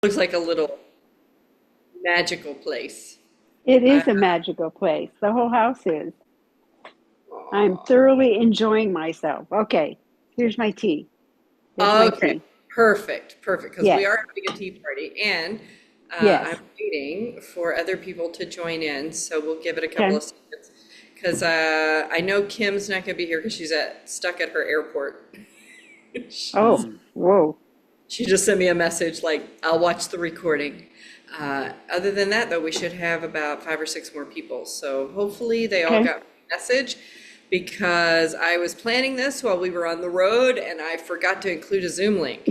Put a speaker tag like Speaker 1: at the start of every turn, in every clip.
Speaker 1: Looks like a little magical place.
Speaker 2: It
Speaker 1: Uh,
Speaker 2: is a magical place. The whole house is. I'm
Speaker 1: aw.
Speaker 2: thoroughly enjoying myself. Okay, here's my tea. There's my
Speaker 1: Okay,
Speaker 2: tea.
Speaker 1: perfect, perfect. Because we
Speaker 2: Yes,
Speaker 1: are having a tea party, and I'm
Speaker 2: yes.
Speaker 1: waiting for other people to join in. So we'll give it a couple
Speaker 2: Okay.
Speaker 1: of seconds. Because I know Kim's not going to be here because she's stuck at her airport.
Speaker 2: Oh,
Speaker 3: Mm.
Speaker 2: whoa.
Speaker 1: She just sent me a message like, I'll watch the recording. Other than that, though, we should have about 5 or 6 more people. So hopefully they all
Speaker 2: Okay.
Speaker 1: got my message because I was planning this while we were on the road and I forgot to include a Zoom link.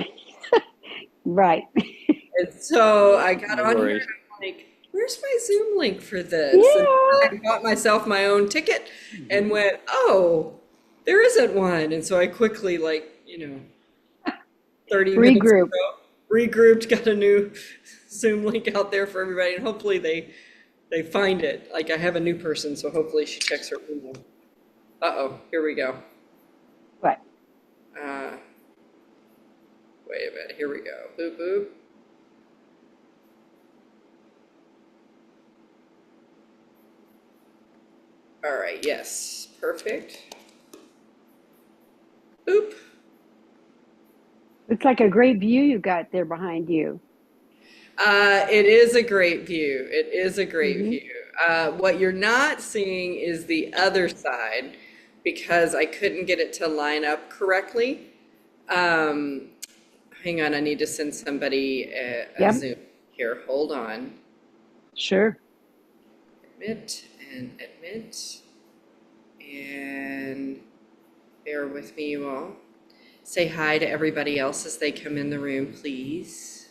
Speaker 2: Right.
Speaker 1: And so I got
Speaker 3: No
Speaker 1: on here
Speaker 3: worries.
Speaker 1: and I'm like, where's my Zoom link for this? And
Speaker 2: Yeah.
Speaker 1: I bought myself my own ticket and
Speaker 3: Mhm.
Speaker 1: went, oh, there isn't one. And so I quickly, 30 minutes
Speaker 2: Regroup.
Speaker 1: ago, regrouped, got a new Zoom link out there for everybody, and hopefully they find it. Like I have a new person, so hopefully she checks her email. Uh-oh, here we go.
Speaker 2: What?
Speaker 1: Uh, wait a minute, here we go. Boop boop. All right, yes, perfect. Boop.
Speaker 2: It's like a great view you got there behind you.
Speaker 1: It is a great view. It is a great
Speaker 2: Hmm.
Speaker 1: view. What you're not seeing is the other side because I couldn't get it to line up correctly. Um, Hang on, I need to send somebody a
Speaker 2: Yep.
Speaker 1: Zoom here. Hold on.
Speaker 2: Sure.
Speaker 1: Admit and admit. And bear with me, you all. Say hi to everybody else as they come in the room, please.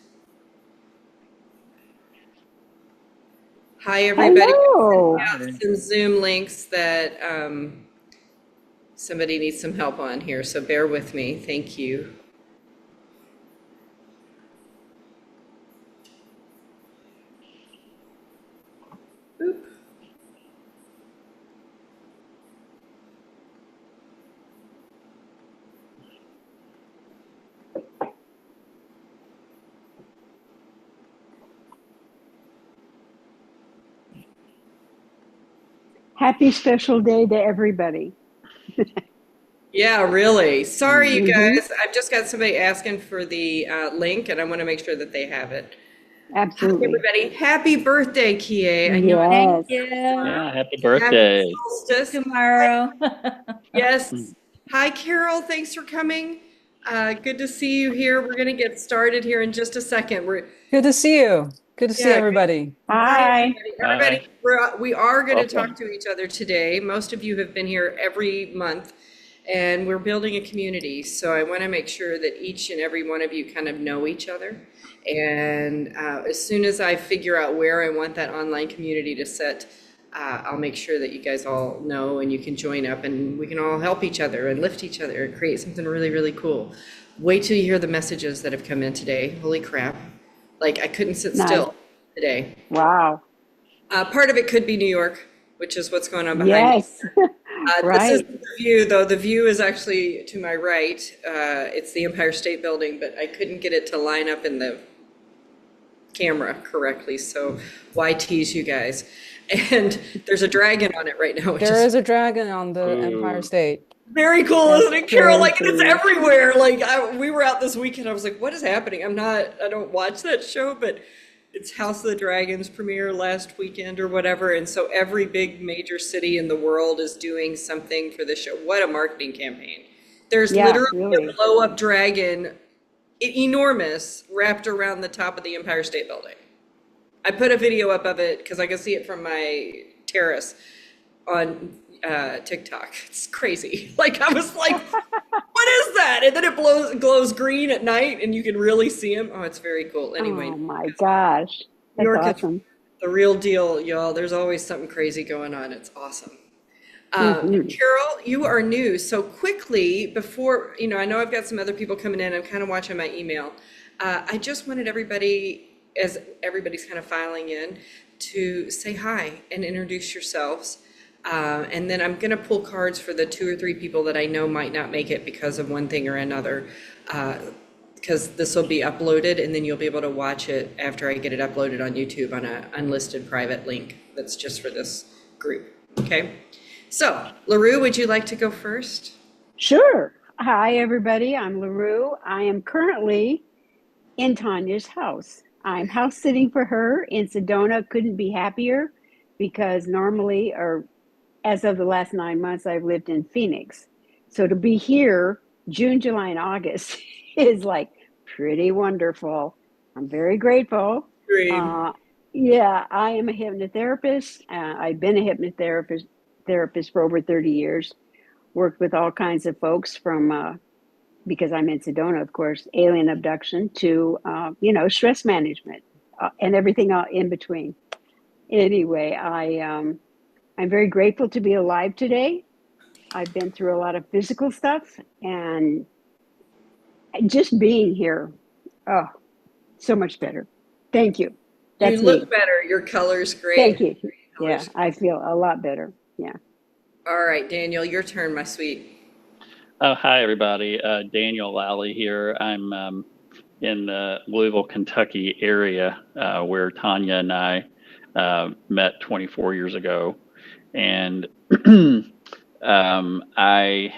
Speaker 1: Hi, everybody. I'm sending
Speaker 2: Hello.
Speaker 1: out
Speaker 3: Hi.
Speaker 1: some Zoom links that somebody needs some help on here, so bear with me. Thank you. Boop.
Speaker 2: Happy special day to everybody.
Speaker 1: Yeah, really. Sorry, you
Speaker 3: Mm.
Speaker 2: Hmm.
Speaker 1: guys. I've just got somebody asking for the link, and I want to make sure that they have it. Hi,
Speaker 2: Absolutely.
Speaker 1: everybody. Happy birthday, Kie. I know it's
Speaker 4: Thank
Speaker 2: Yes.
Speaker 4: you.
Speaker 3: Yeah, happy
Speaker 1: happy
Speaker 3: birthday.
Speaker 4: It's
Speaker 1: solstice. Hi,
Speaker 4: tomorrow.
Speaker 3: Mm.
Speaker 1: yes. Hi, Carol. Thanks for coming. Good to see you here. We're going to get started here in just a second.
Speaker 5: Good to see you. Good to see
Speaker 1: Yeah.
Speaker 5: everybody.
Speaker 1: Hi,
Speaker 2: Hi.
Speaker 1: everybody.
Speaker 3: Hi.
Speaker 1: We are going to talk
Speaker 3: Welcome.
Speaker 1: to each other today. Most of you have been here every month, and we're building a community. So I want to make sure that each and every one of you kind of know each other. And as soon as I figure out where I want that online community to sit, I'll make sure that you guys all know and you can join up and we can all help each other and lift each other and create something really, really cool. Wait till you hear the messages that have come in today. Holy crap. Like I couldn't sit
Speaker 2: Nice.
Speaker 1: still today.
Speaker 2: Wow.
Speaker 1: Part of it could be New York, which is what's going on behind me.
Speaker 2: Yes.
Speaker 1: This is
Speaker 2: Right.
Speaker 1: the view, though. The view is actually to my right. It's the Empire State Building, but I couldn't get it to line up in the camera correctly. So why tease you guys? And there's a dragon on it right now, which
Speaker 5: There
Speaker 1: is
Speaker 5: is a dragon on the Empire
Speaker 3: Boo.
Speaker 5: State.
Speaker 1: very cool,
Speaker 2: That's
Speaker 1: isn't it, Carol?
Speaker 2: very
Speaker 1: Like, and it's
Speaker 2: cool.
Speaker 1: everywhere. Like, we were out this weekend. I was like, what is happening? I don't watch that show, but it's House of the Dragons premiere last weekend or whatever. And so every big major city in the world is doing something for the show. What a marketing campaign. There's
Speaker 2: Yeah,
Speaker 1: literally a
Speaker 2: really.
Speaker 1: blow up dragon, enormous, wrapped around the top of the Empire State Building. I put a video up of it because I can see it from my terrace on TikTok. It's crazy. Like I was like, "What is that?" And then it glows green at night, and you can really see him. Oh, it's very cool. Anyway,
Speaker 2: Oh my gosh.
Speaker 1: New
Speaker 2: That's
Speaker 1: York is
Speaker 2: awesome.
Speaker 1: the real deal, y'all. There's always something crazy going on. It's awesome.
Speaker 2: Hmm.
Speaker 1: Carol, you are new. So quickly, before, I know I've got some other people coming in. I'm kind of watching my email. I just wanted everybody, as everybody's kind of filing in, to say hi and introduce yourselves. And then I'm going to pull cards for the 2 or 3 people that I know might not make it because of one thing or another. Uh, because this will be uploaded and then you'll be able to watch it after I get it uploaded on YouTube on an unlisted private link that's just for this group. Okay. So, LaRue, would you like to go first?
Speaker 2: Sure. Hi, everybody. I'm LaRue. I am currently in Tanya's house. I'm house sitting for her in Sedona. Couldn't be happier because normally, or as of the last 9 months, I've lived in Phoenix. So to be here June, July, and August is like pretty wonderful. I'm very grateful.
Speaker 1: Dream.
Speaker 2: Uh, yeah, I am a hypnotherapist. I've been a hypnotherapist for over 30 years. Worked with all kinds of folks from because I'm in Sedona, of course, alien abduction to stress management and everything in between. Anyway, I'm very grateful to be alive today. I've been through a lot of physical stuff and just being here, oh, so much better. Thank you.
Speaker 1: You
Speaker 2: That's
Speaker 1: look
Speaker 2: me.
Speaker 1: better. Your color's
Speaker 2: Thank
Speaker 1: great.
Speaker 2: you. Yeah,
Speaker 1: Color's.
Speaker 2: I feel a lot better. Yeah.
Speaker 1: All right, Daniel, your turn, my sweet.
Speaker 3: Oh, hi, everybody. Daniel Lally here. I'm in the Louisville, Kentucky area where Tanya and I met 24 years ago. And I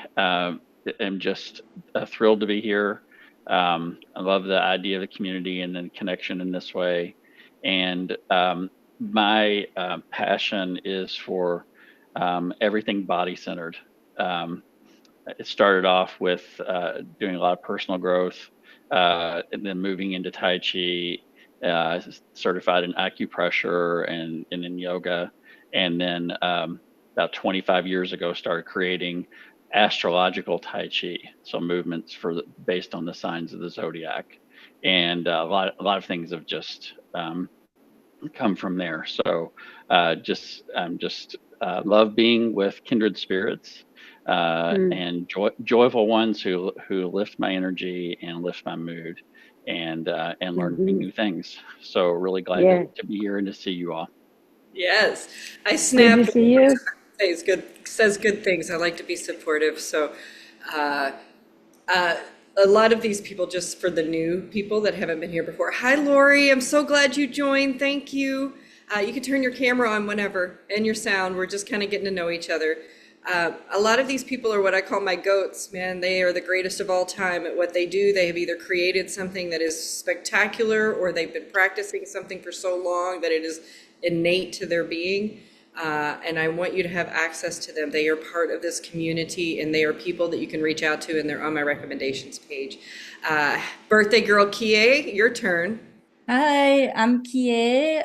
Speaker 3: am just thrilled to be here. I love the idea of the community and then connection in this way. And my passion is for everything body centered. It started off with doing a lot of personal growth and then moving into Tai Chi, certified in acupressure and in yoga. And then about 25 years ago, started creating astrological Tai Chi, so movements based on the signs of the zodiac. And a lot of things have just come from there. So just love being with kindred spirits and joyful ones who lift my energy and lift my mood and learning new things. So really glad
Speaker 2: Yeah.
Speaker 3: to be here and to see you all.
Speaker 1: Yes, I
Speaker 2: Good
Speaker 1: snapped.
Speaker 2: to see you.
Speaker 1: Says good things. I like to be supportive. So, uh, a lot of these people, just for the new people that haven't been here before. Hi, Lori. I'm so glad you joined. Thank you. You can turn your camera on whenever and your sound. We're just kind of getting to know each other. A lot of these people are what I call my goats, man. They are the greatest of all time at what they do. They have either created something that is spectacular or they've been practicing something for so long that it is innate to their being. And I want you to have access to them. They are part of this community and they are people that you can reach out to and they're on my recommendations page. Birthday girl Kie, your turn.
Speaker 4: Hi, I'm Kie.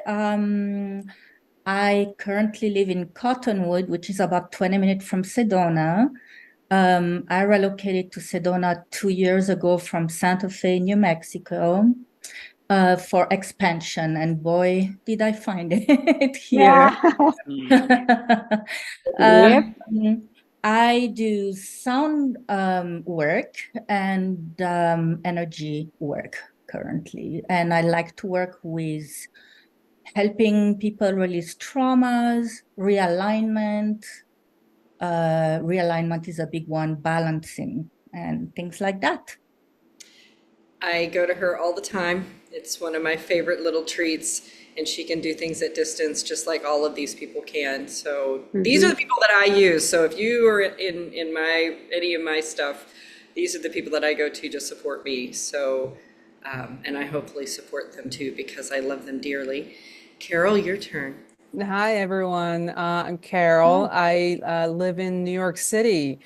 Speaker 4: I currently live in Cottonwood, which is about 20 minutes from Sedona. I relocated to Sedona 2 years ago from Santa Fe, New Mexico, for expansion. And boy, did I find it here.
Speaker 2: Yep.
Speaker 4: I do sound work and energy work currently. And I like to work with helping people release traumas, realignment. Realignment is a big one, balancing and things like that.
Speaker 1: I go to her all the time. It's one of my favorite little treats, and she can do things at distance just like all of these people can. So these are the people that I use. So if you are in any of my stuff, these are the people that I go to support me. So and I hopefully support them too because I love them dearly. Carol, your turn.
Speaker 5: Hi, everyone. I'm Carol. I live in New York City.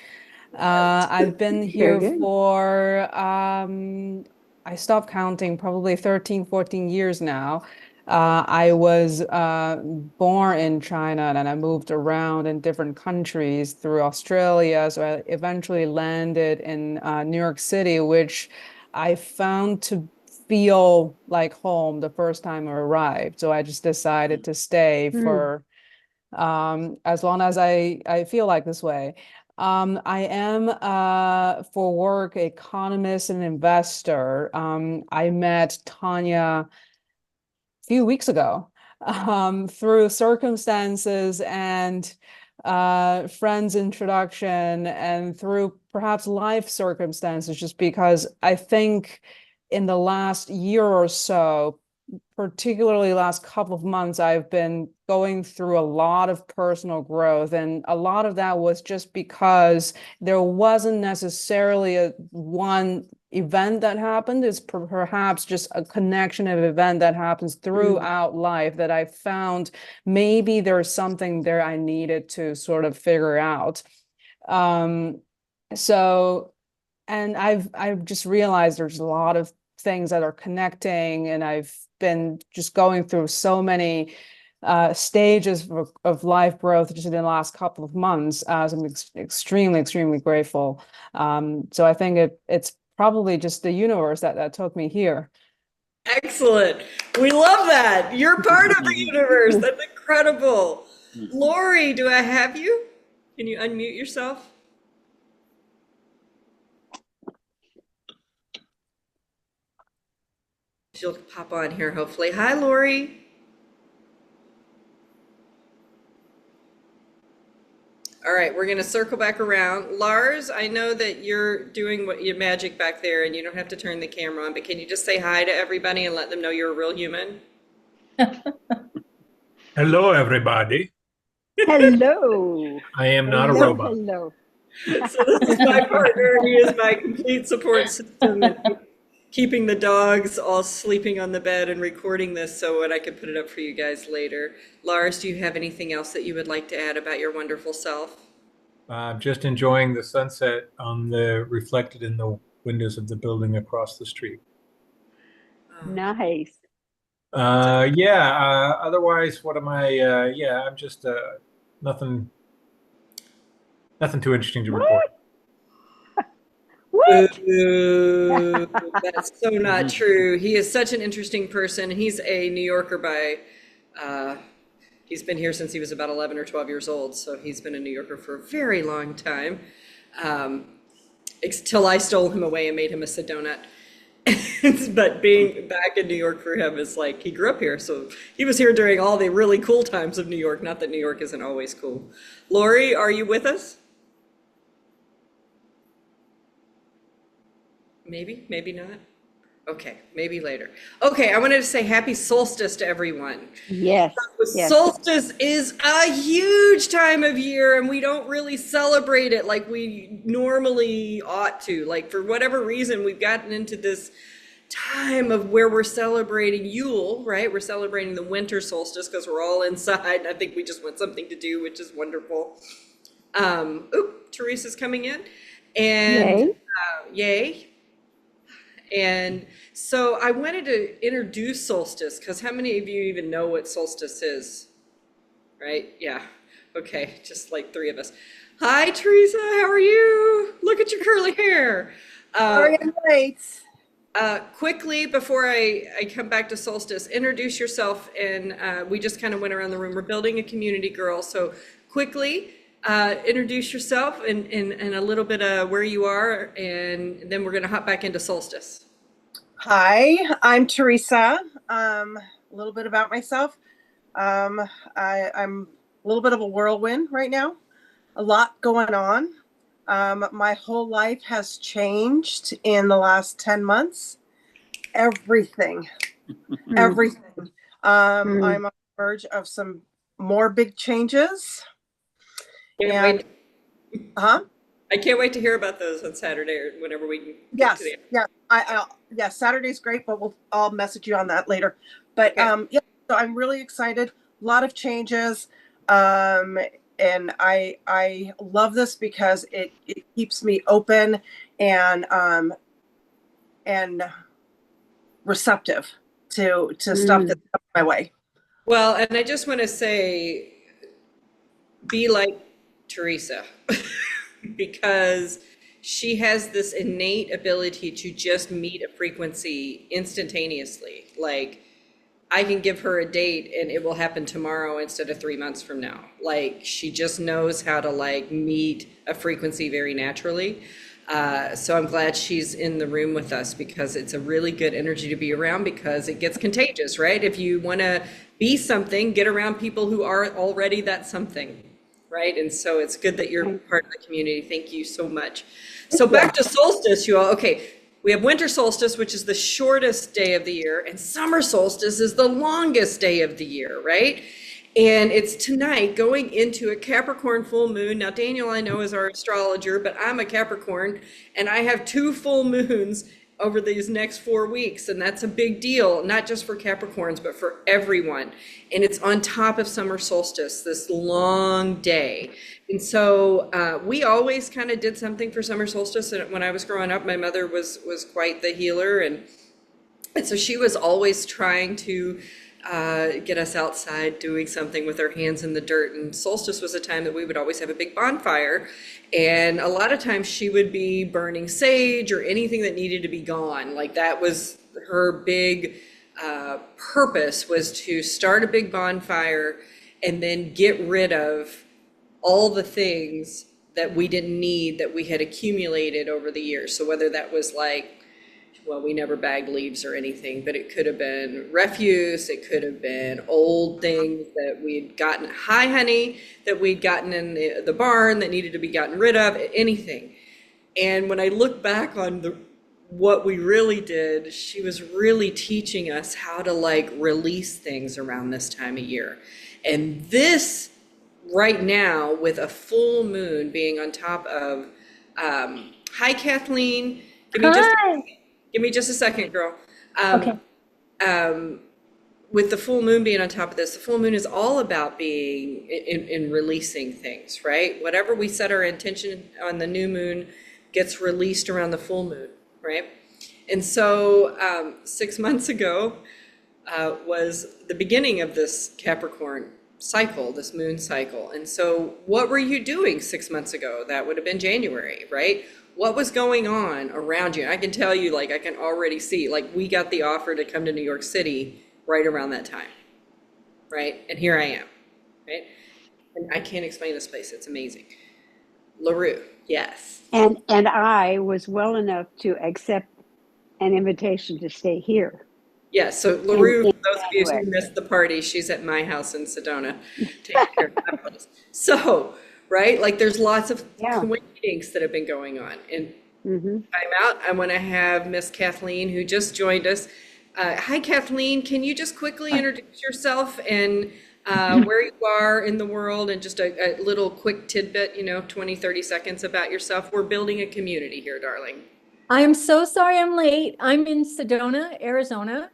Speaker 5: I've been here
Speaker 2: good.
Speaker 5: for, I stopped counting, probably 13, 14 years now. I was born in China and I moved around in different countries through Australia. So I eventually landed in New York City, which I found to feel like home the first time I arrived. So I just decided to stay for as long as I feel like this way. I am for work economist and investor. I met Tonya few weeks ago through circumstances and friends introduction and through perhaps life circumstances, just because I think in the last year or so, particularly last couple of months, I've been going through a lot of personal growth. And a lot of that was just because there wasn't necessarily a one event that happened. It's perhaps just a connection of event that happens throughout life that I found maybe there's something there I needed to sort of figure out. So, and I've just realized there's a lot of things that are connecting, and I've been just going through so many stages of life growth just in the last couple of months. So I'm extremely grateful. So I think it's probably just the universe that took me here.
Speaker 1: Excellent. We love that. You're part of the universe. That's incredible. Lori, do I have you? Can you unmute yourself? She'll pop on here, hopefully. Hi, Lori. All right, we're going to circle back around. Lars, I know that you're doing what your magic back there and you don't have to turn the camera on, but can you just say hi to everybody and let them know you're a real human?
Speaker 6: Hello, everybody.
Speaker 2: Hello.
Speaker 6: I am not a
Speaker 2: Hello,
Speaker 6: robot.
Speaker 2: hello.
Speaker 1: So this is my partner, and he is my complete support system, and keeping the dogs all sleeping on the bed and recording this so that I can put it up for you guys later. Lars, do you have anything else that you would like to add about your wonderful self?
Speaker 6: Just enjoying the sunset on the reflected in the windows of the building across the street.
Speaker 2: Nice.
Speaker 6: Otherwise, what am I? I'm just nothing too interesting to report.
Speaker 2: What?
Speaker 1: Ooh, that's so not true. He is such an interesting person. He's a New Yorker he's been here since he was about 11 or 12 years old. So he's been a New Yorker for a very long time. Till I stole him away and made him a Sedona. But being back in New York for him is like, he grew up here. So he was here during all the really cool times of New York. Not that New York isn't always cool. Lori, are you with us? Maybe, maybe not. Okay, maybe later. Okay, I wanted to say happy solstice to everyone.
Speaker 2: Yes. Yes.
Speaker 1: Solstice is a huge time of year, and we don't really celebrate it like we normally ought to. Like, for whatever reason, we've gotten into this time of where we're celebrating Yule, right? We're celebrating the winter solstice because we're all inside. I think we just want something to do, which is wonderful. Teresa's coming in. And yay. And so I wanted to introduce solstice because how many of you even know what solstice is? Right? Yeah. Okay. Just like three of us. Hi, Teresa. How are you? Look at your curly hair.
Speaker 7: Sorry, I'm late.
Speaker 1: Quickly, before I come back to solstice, introduce yourself. And we just kind of went around the room. We're building a community, girl. So quickly, introduce yourself and a little bit of where you are, and then we're going to hop back into solstice.
Speaker 7: Hi, I'm Teresa. A little bit about myself. I'm a little bit of a whirlwind right now. A lot going on. My whole life has changed in the last 10 months. Everything. Everything. I'm on the verge of some more big changes.
Speaker 1: Can't wait.
Speaker 7: Huh?
Speaker 1: I can't wait to hear about those on Saturday or whenever we can.
Speaker 7: Yes, yeah. Saturday's great, but I'll message you on that later. But
Speaker 1: Okay.
Speaker 7: so I'm really excited. A lot of changes, and I love this because it keeps me open and receptive to stuff that's coming my way.
Speaker 1: Well, and I just want to say, be like Teresa, because she has this innate ability to just meet a frequency instantaneously. Like, I can give her a date and it will happen tomorrow instead of 3 months from now. Like, she just knows how to like meet a frequency very naturally. So I'm glad she's in the room with us because it's a really good energy to be around because it gets contagious, right? If you want to be something, get around people who are already that something, right? And so it's good that you're part of the community. Thank you so much. So back to solstice, you all. Okay, We have winter solstice, which is the shortest day of the year, and summer solstice is the longest day of the year, right? And it's tonight going into a Capricorn full moon. Now, Daniel, I know, is our astrologer, but I'm a Capricorn, and I have 2 full moons over these next 4 weeks. And that's a big deal, not just for Capricorns, but for everyone. And it's on top of summer solstice, this long day. And so we always kind of did something for summer solstice. And when I was growing up, my mother was quite the healer. And so she was always trying to get us outside doing something with our hands in the dirt. And solstice was a time that we would always have a big bonfire. And a lot of times she would be burning sage or anything that needed to be gone. Like that was her big purpose, was to start a big bonfire and then get rid of all the things that we didn't need that we had accumulated over the years. So whether that was like, well, we never bagged leaves or anything, but it could have been refuse. It could have been old things that we'd gotten, hi honey, that we'd gotten in the barn that needed to be gotten rid of, anything. And when I look back on what we really did, she was really teaching us how to like release things around this time of year. And this right now, with a full moon being on top of, hi Kathleen, give me just a second, girl.
Speaker 8: Okay.
Speaker 1: With the full moon being on top of this, the full moon is all about being in releasing things, right? Whatever we set our intention on the new moon gets released around the full moon, right? And so 6 months ago was the beginning of this Capricorn cycle, this moon cycle. And so what were you doing 6 months ago? That would have been January, right? What was going on around you? I can tell you, like, I can already see, like, we got the offer to come to New York City right around that time, right? And here I am, right? And I can't explain this place. It's amazing. LaRue, yes.
Speaker 2: And I was well enough to accept an invitation to stay here.
Speaker 1: Yeah, so LaRue,
Speaker 2: in
Speaker 1: for those of you who
Speaker 2: January.
Speaker 1: missed the party, she's at my house in Sedona taking care of my place. So, right, like there's lots of
Speaker 2: Yeah.
Speaker 1: coincidences that have been going on. And
Speaker 2: Mm-hmm.
Speaker 1: I'm out. I want to have Miss Kathleen, who just joined us. Hi, Kathleen. Can you just quickly introduce yourself and where you are in the world, and just a little quick tidbit, 20, 30 seconds about yourself? We're building a community here, darling.
Speaker 8: I am so sorry I'm late. I'm in Sedona, Arizona,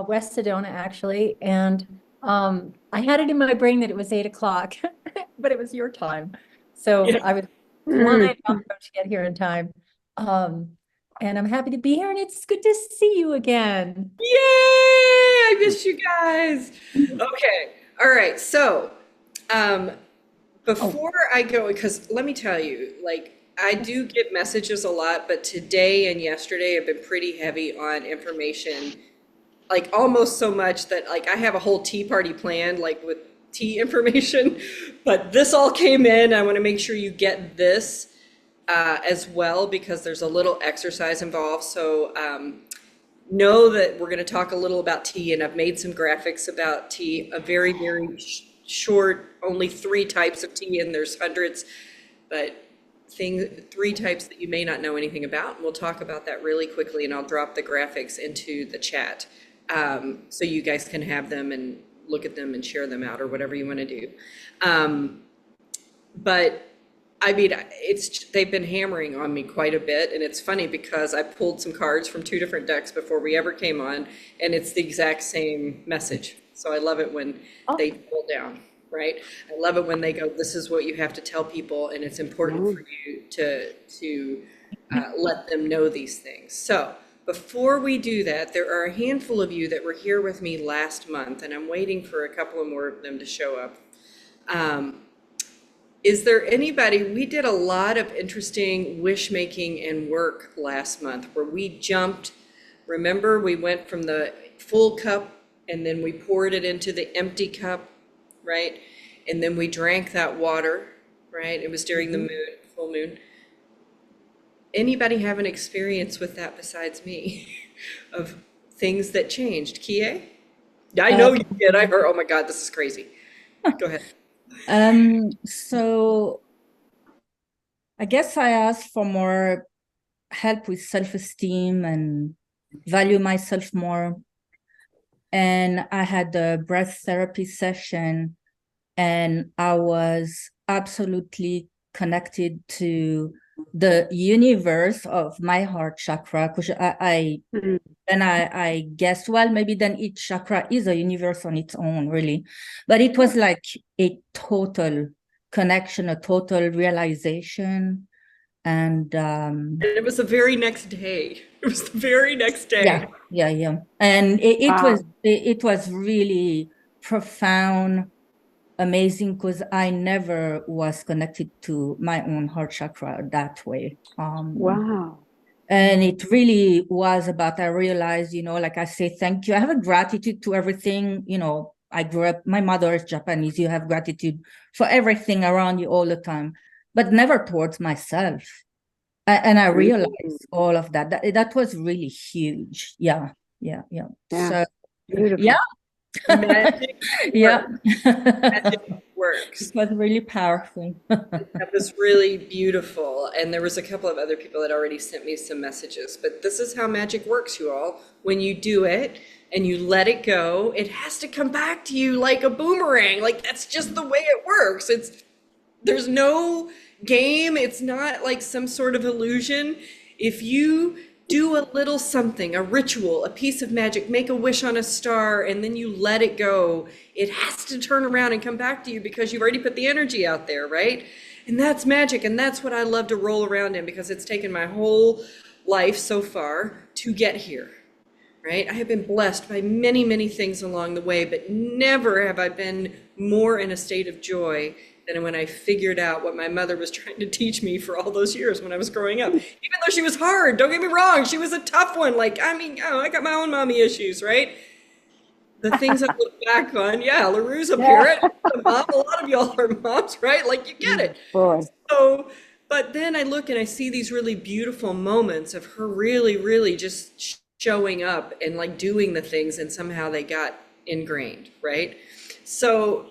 Speaker 8: West Sedona, actually. And I had it in my brain that it was 8 o'clock, but it was your time. So
Speaker 1: Yeah.
Speaker 8: I was flying off to get here in time. And I'm happy to be here, and it's good to see you again.
Speaker 1: Yay! I missed you guys. Okay. All right. So before I go, because let me tell you, like, I do get messages a lot, but today and yesterday have been pretty heavy on information, like almost so much that like I have a whole tea party planned, like with tea information, but this all came in. I want to make sure you get this as well, because there's a little exercise involved. So know that we're going to talk a little about tea, and I've made some graphics about tea, a very, very short, only 3 types of tea, and there's hundreds, but 3 types that you may not know anything about. We'll talk about that really quickly, and I'll drop the graphics into the chat so you guys can have them and look at them and share them out, or whatever you want to do. But I mean, they've been hammering on me quite a bit, and it's funny because I pulled some cards from 2 different decks before we ever came on, and it's the exact same message. So I love it when they pull down, right? I love it when they go, this is what you have to tell people, and it's important for you to let them know these things. So before we do that, there are a handful of you that were here with me last month, and I'm waiting for a couple of more of them to show up. Is there anybody, we did a lot of interesting wish making and work last month where we jumped, remember, we went from the full cup and then we poured it into the empty cup, right? And then we drank that water, right? It was during the moon, full moon. Anybody have an experience with that besides me of things that changed? Kie? I know you did. I heard, oh my God, this is crazy. Go ahead.
Speaker 4: So I guess I asked for more help with self-esteem and value myself more. And I had a breath therapy session, and I was absolutely connected to the universe of my heart chakra, which I guessed, well, maybe then each chakra is a universe on its own, really. But it was like a total connection, a total realization. And
Speaker 1: it was the very next day. It was the very next day.
Speaker 4: yeah. And it
Speaker 2: Wow.
Speaker 4: was really profound, amazing, because I never was connected to my own heart chakra that way.
Speaker 2: Wow.
Speaker 4: And it really was about, I realized, like I say, thank you. I have a gratitude to everything. I grew up, my mother is Japanese. You have gratitude for everything around you all the time, but never towards myself. And I realized all of that. That was really huge. Yeah.
Speaker 2: Yeah.
Speaker 4: So,
Speaker 2: Beautiful.
Speaker 4: yeah.
Speaker 1: Magic
Speaker 4: Yeah.
Speaker 1: Magic works.
Speaker 4: It was really powerful.
Speaker 1: That was really beautiful. And there was a couple of other people that already sent me some messages. But this is how magic works, you all. When you do it and you let it go, it has to come back to you like a boomerang. Like, that's just the way it works. There's no game. It's not like some sort of illusion. If you do a little something, a ritual, a piece of magic, make a wish on a star, and then you let it go, it has to turn around and come back to you because you've already put the energy out there, right? And that's magic. And that's what I love to roll around in, because it's taken my whole life so far to get here, right? I have been blessed by many, many things along the way, but never have I been more in a state of joy than when I figured out what my mother was trying to teach me for all those years when I was growing up. Even though she was hard, don't get me wrong, she was a tough one. Like, I got my own mommy issues, right? The things I look back on, LaRue's a parent, a mom, a lot of y'all are moms, right? Like, you get it.
Speaker 2: Boy.
Speaker 1: So, but then I look and I see these really beautiful moments of her really, really just showing up and like doing the things, and somehow they got ingrained, right? So,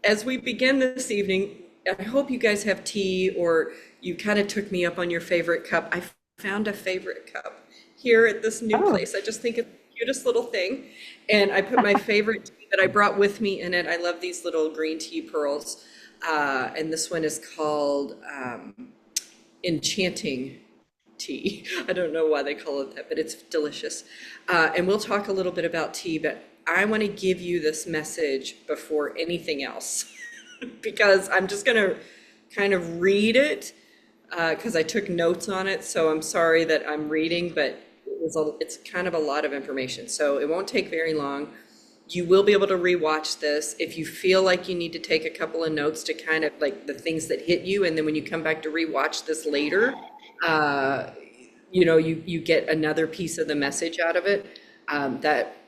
Speaker 1: as we begin this evening, I hope you guys have tea, or you kind of took me up on your favorite cup. I found a favorite cup here at this new place. I just think it's the cutest little thing. And I put my favorite tea that I brought with me in it. I love these little green tea pearls. And this one is called Enchanting Tea. I don't know why they call it that, but it's delicious. And we'll talk a little bit about tea, but I want to give you this message before anything else, because I'm just going to kind of read it, because I took notes on it. So I'm sorry that I'm reading, but it's kind of a lot of information. So it won't take very long. You will be able to rewatch this. If you feel like you need to take a couple of notes to kind of like the things that hit you, and then when you come back to rewatch this later, you get another piece of the message out of it.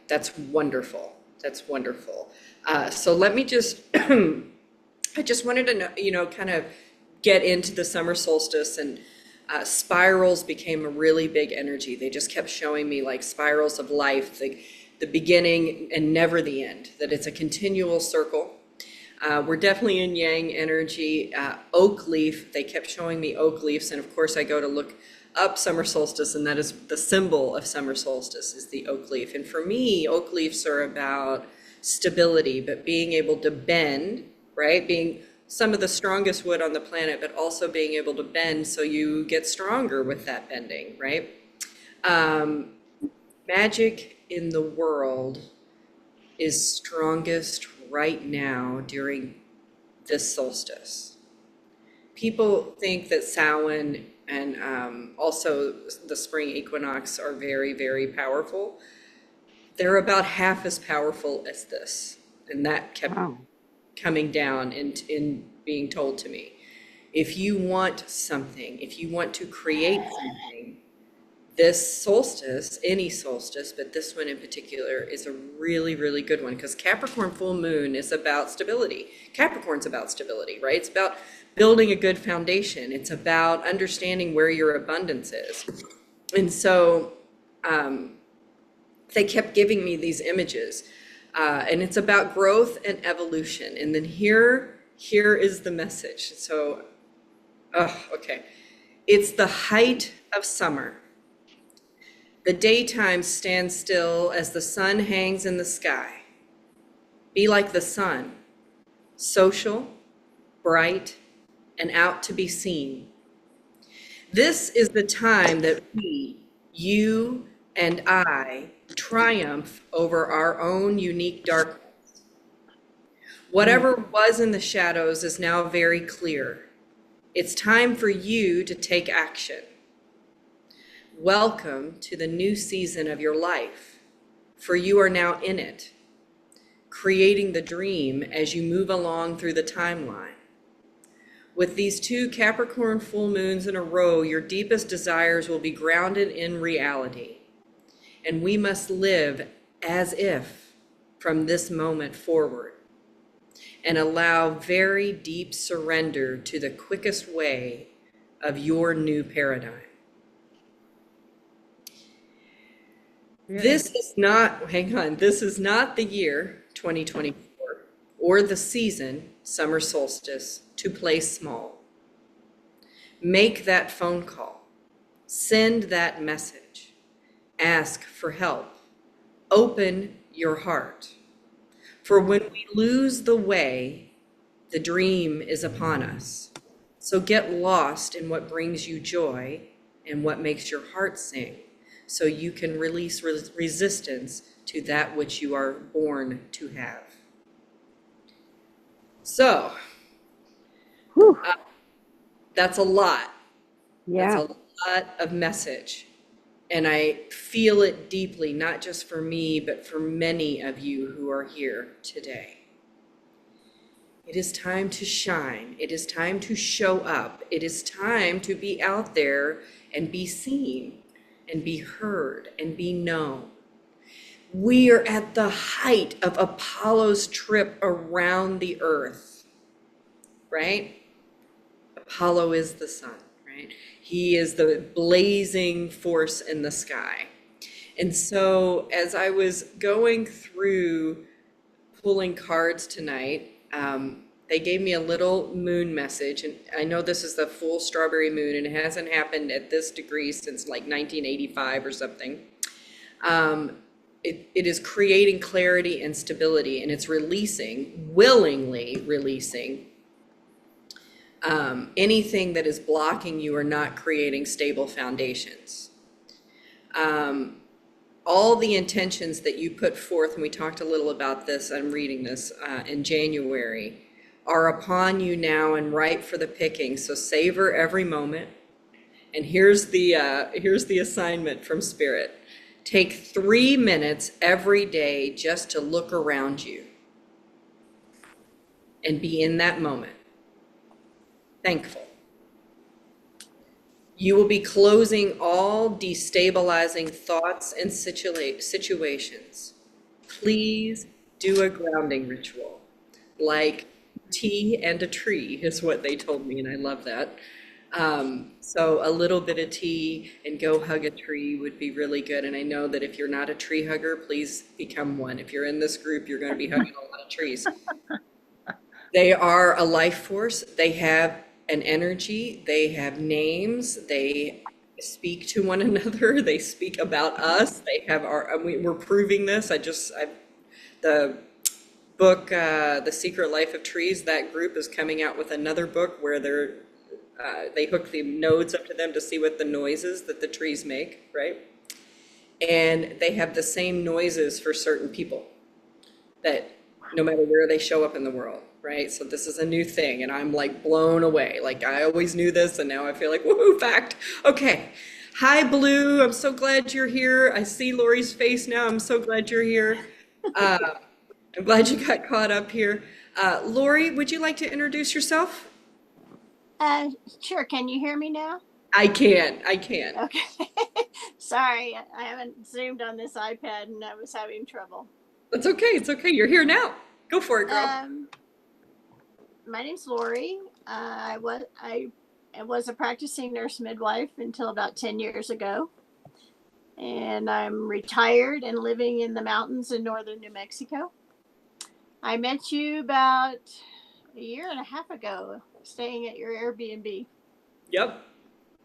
Speaker 1: That's wonderful. That's wonderful. So let me just, I just wanted to know, kind of get into the summer solstice, and spirals became a really big energy. They just kept showing me like spirals of life, the beginning and never the end, that it's a continual circle. We're definitely in yang energy. Oak leaf, they kept showing me oak leaves. And of course I go to look up summer solstice, and that is the symbol of summer solstice is the oak leaf. And for me, oak leaves are about stability, but being able to bend, right? Being some of the strongest wood on the planet, but also being able to bend so you get stronger with that bending, right? Magic in the world is strongest right now during this solstice. People think that Samhain and also the spring equinox are very, very powerful. They're about half as powerful as this. And that kept coming down in being told to me. If you want something, if you want to create something, this solstice, any solstice, but this one in particular, is a really, really good one, because Capricorn full moon is about stability. Capricorn's about stability, right? It's about building a good foundation. It's about understanding where your abundance is. And so they kept giving me these images, and it's about growth and evolution. And then here is the message. So, okay. It's the height of summer. The daytime stands still as the sun hangs in the sky. Be like the sun, social, bright, and out to be seen. This is the time that we, you and I, triumph over our own unique darkness. Whatever was in the shadows is now very clear. It's time for you to take action. Welcome to the new season of your life, for you are now in it, creating the dream as you move along through the timeline. With these 2 Capricorn full moons in a row, your deepest desires will be grounded in reality. And we must live as if from this moment forward and allow very deep surrender to the quickest way of your new paradigm. This is not, hang on, this is not the year 2024 or the season, summer solstice, to play small. Make that phone call. Send that message. Ask for help. Open your heart. For when we lose the way, the dream is upon us. So get lost in what brings you joy and what makes your heart sing, so you can release resistance to that which you are born to have. So, that's a lot.
Speaker 2: Yeah.
Speaker 1: That's a lot of message. And I feel it deeply, not just for me, but for many of you who are here today. It is time to shine. It is time to show up. It is time to be out there and be seen and be heard and be known. We are at the height of Apollo's trip around the earth, right? Apollo is the sun, right? He is the blazing force in the sky. And so as I was going through pulling cards tonight, they gave me a little moon message. And I know this is the full strawberry moon, and it hasn't happened at this degree since like 1985 or something. It is creating clarity and stability, and it's willingly releasing anything that is blocking you or not creating stable foundations. All the intentions that you put forth, and we talked a little about this, I'm reading this in January, are upon you now and ripe for the picking. So savor every moment. And here's the assignment from Spirit. Take 3 minutes every day just to look around you and be in that moment. Thankful. You will be closing all destabilizing thoughts and situations. Please do a grounding ritual, like tea and a tree is what they told me, and I love that. So a little bit of tea and go hug a tree would be really good. And I know that if you're not a tree hugger, please become one. If you're in this group, you're going to be hugging a lot of trees. They are a life force. They have an energy. They have names. They speak to one another. They speak about us. They have we're proving this. The book, The Secret Life of Trees, that group is coming out with another book where they hook the nodes up to them to see what the noises that the trees make, right? And they have the same noises for certain people, that no matter where they show up in the world, right? So this is a new thing, and I'm like blown away. Like, I always knew this, and now I feel like, woohoo, fact. Okay. Hi, Blue. I'm so glad you're here. I see Lori's face now. I'm so glad you're here. I'm glad you got caught up here. Lori, would you like to introduce yourself?
Speaker 9: Sure. Can you hear me now?
Speaker 1: I can.
Speaker 9: Okay. Sorry, I haven't zoomed on this iPad and I was having trouble.
Speaker 1: It's okay. It's okay. You're here now. Go for it, girl.
Speaker 9: My name's Lori. I was a practicing nurse midwife until about 10 years ago. And I'm retired and living in the mountains in northern New Mexico. I met you about a year and a half ago, staying at your Airbnb.
Speaker 1: Yep.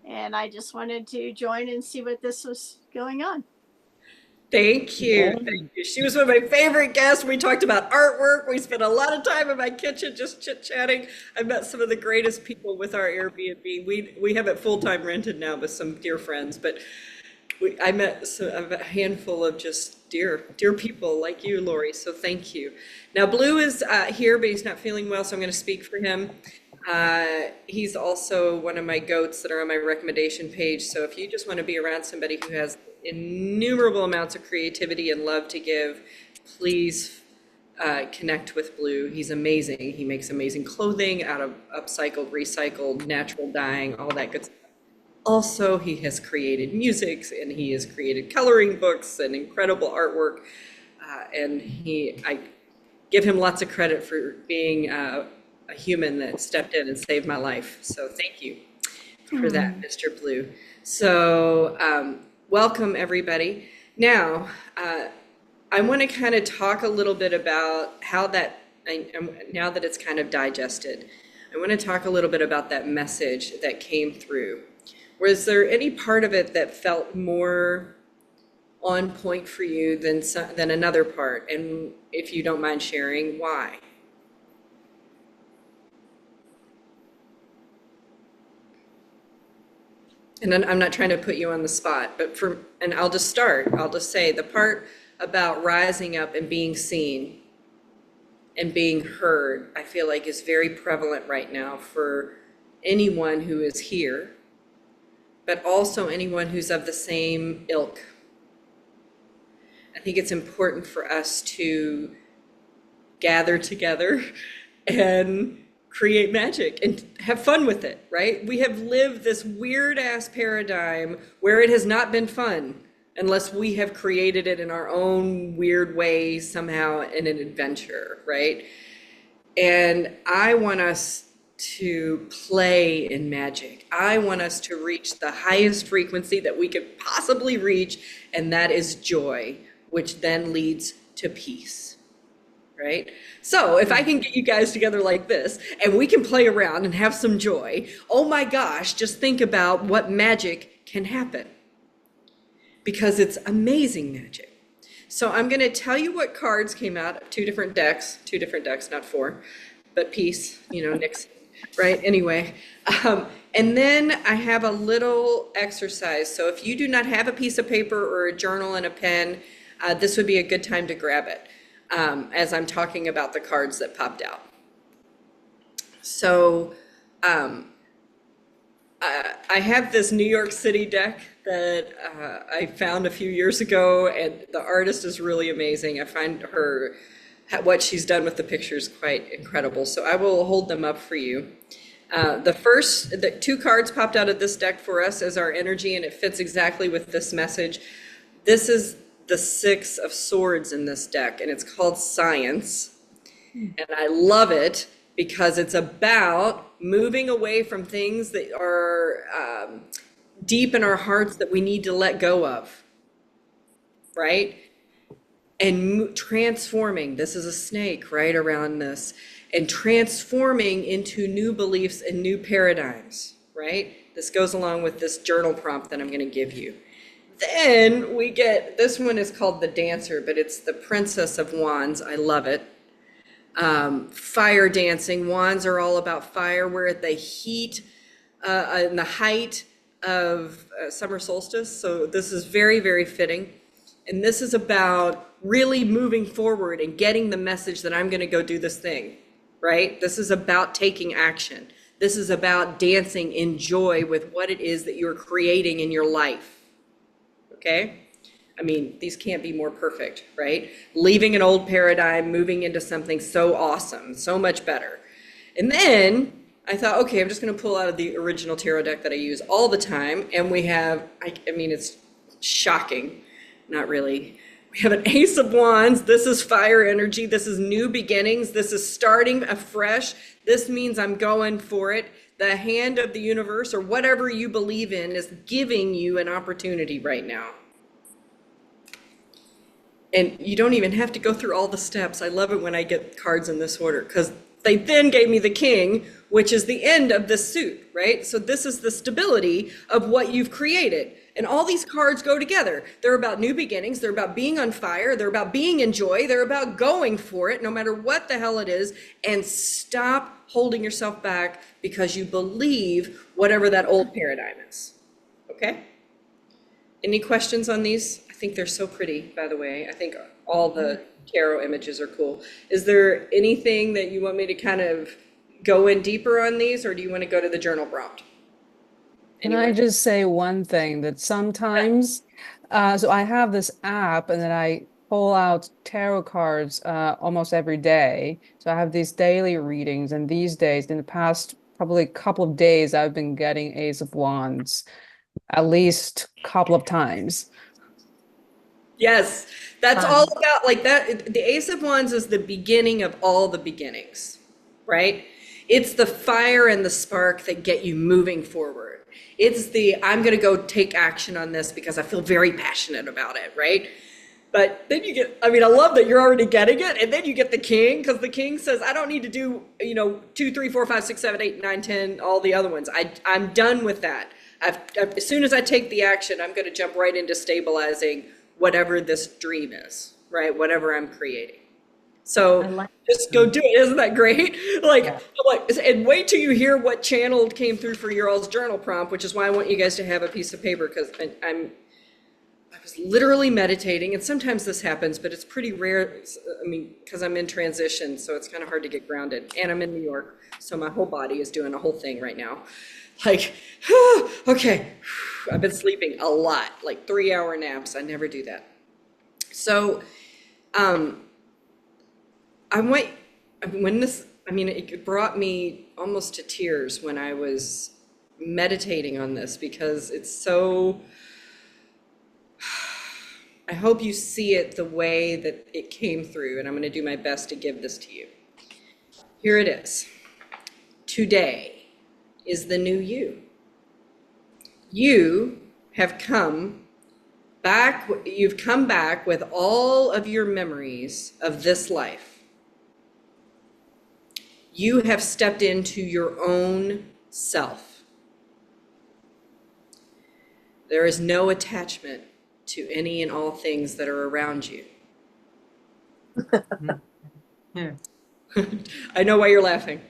Speaker 9: And I just wanted to join and see what this was going on.
Speaker 1: Thank you.
Speaker 2: Yeah.
Speaker 1: Thank you. She was one of my favorite guests. We talked about artwork. We spent a lot of time in my kitchen just chit-chatting. I met some of the greatest people with our Airbnb. We have it full-time rented now with some dear friends, but I met a handful of just dear people like you, Lori. So thank you. Now, Blue is here, but he's not feeling well, so I'm going to speak for him. He's also one of my goats that are on my recommendation page. So if you just want to be around somebody who has innumerable amounts of creativity and love to give, please connect with Blue. He's amazing. He makes amazing clothing out of upcycled, recycled, natural dyeing, all that good stuff. Also, he has created music, and he has created coloring books and incredible artwork. And I give him lots of credit for being a human that stepped in and saved my life. So thank you for that, Mr. Blue. So welcome, everybody. Now, I want to kind of talk a little bit about how that, now that it's kind of digested, I want to talk a little bit about that message that came through. Was there any part of it that felt more on point for you than another part? And if you don't mind sharing, why? And I'm not trying to put you on the spot, but and I'll just start. I'll just say the part about rising up and being seen and being heard, I feel like is very prevalent right now for anyone who is here, but also anyone who's of the same ilk. I think it's important for us to gather together and create magic and have fun with it, right? We have lived this weird ass paradigm where it has not been fun unless we have created it in our own weird way somehow in an adventure, right? And I want us to play in magic. I want us to reach the highest frequency that we could possibly reach, and that is joy, which then leads to peace, right? So if I can get you guys together like this and we can play around and have some joy, oh my gosh, just think about what magic can happen, because it's amazing magic. So I'm going to tell you what cards came out, two different decks, not four, but peace, Nixon, right? Anyway, and then I have a little exercise. So if you do not have a piece of paper or a journal and a pen, this would be a good time to grab it as I'm talking about the cards that popped out. So I have this New York City deck that I found a few years ago, and the artist is really amazing. I find what she's done with the pictures quite incredible. So I will hold them up for you. The two cards popped out of this deck for us as our energy, and it fits exactly with this message. This is the Six of Swords in this deck, and it's called Science. And I love it because it's about moving away from things that are deep in our hearts that we need to let go of, right? And transforming, this is a snake right around this, and transforming into new beliefs and new paradigms, right? This goes along with this journal prompt that I'm going to give you. Then we get, this one is called the Dancer, but it's the Princess of Wands. I love it. Fire dancing. Wands are all about fire. We're at the heat and the height of summer solstice. So this is very, very fitting. And this is about really moving forward and getting the message that I'm going to go do this thing, right? This is about taking action. This is about dancing in joy with what it is that you're creating in your life. Okay? I mean, these can't be more perfect, right? Leaving an old paradigm, moving into something so awesome, so much better. And then I thought, okay, I'm just going to pull out of the original tarot deck that I use all the time. And we have, I mean, it's shocking. Not really. We have an Ace of Wands. This is fire energy. This is new beginnings. This is starting afresh. This means I'm going for it. The hand of the universe, or whatever you believe in, is giving you an opportunity right now. And you don't even have to go through all the steps. I love it when I get cards in this order, because They then gave me the king, which is the end of this suit, right? So this is the stability of what you've created. And all these cards go together. They're about new beginnings. They're about being on fire. They're about being in joy. They're about going for it, no matter what the hell it is. And stop holding yourself back because you believe whatever that old paradigm is. Okay? Any questions on these? I think they're so pretty, by the way. I think all the tarot images are cool. Is there anything that you want me to kind of go in deeper on these, or do you want to go to the journal prompt?
Speaker 5: Can I just say one thing that sometimes, so I have this app and then I pull out tarot cards almost every day. So I have these daily readings, and these days, in the past probably couple of days, I've been getting Ace of Wands at least a couple of times.
Speaker 1: Yes, that's all about like that. The Ace of Wands is the beginning of all the beginnings, right? It's the fire and the spark that get you moving forward. It's the, I'm going to go take action on this because I feel very passionate about it, right? But then you get, I mean, I love that you're already getting it. And then you get the king, because the king says, I don't need to do, 2, 3, 4, 5, 6, 7, 8, 9, 10, all the other ones. I'm done with that. As soon as I take the action, I'm going to jump right into stabilizing whatever this dream is, right? Whatever I'm creating. So just go do it. Isn't that great? And wait till you hear what channeled came through for your all's journal prompt, which is why I want you guys to have a piece of paper, because I was literally meditating, and sometimes this happens, but it's pretty rare. I mean, because I'm in transition, so it's kind of hard to get grounded. And I'm in New York, so my whole body is doing a whole thing right now. Like, okay, I've been sleeping a lot, like 3-hour naps. I never do that. So, it brought me almost to tears when I was meditating on this, because it's so, I hope you see it the way that it came through, and I'm going to do my best to give this to you. Here it is. Today is the new you. You have come back, you've come back with all of your memories of this life. You have stepped into your own self. There is no attachment to any and all things that are around you.
Speaker 10: Yeah.
Speaker 1: I know why you're laughing.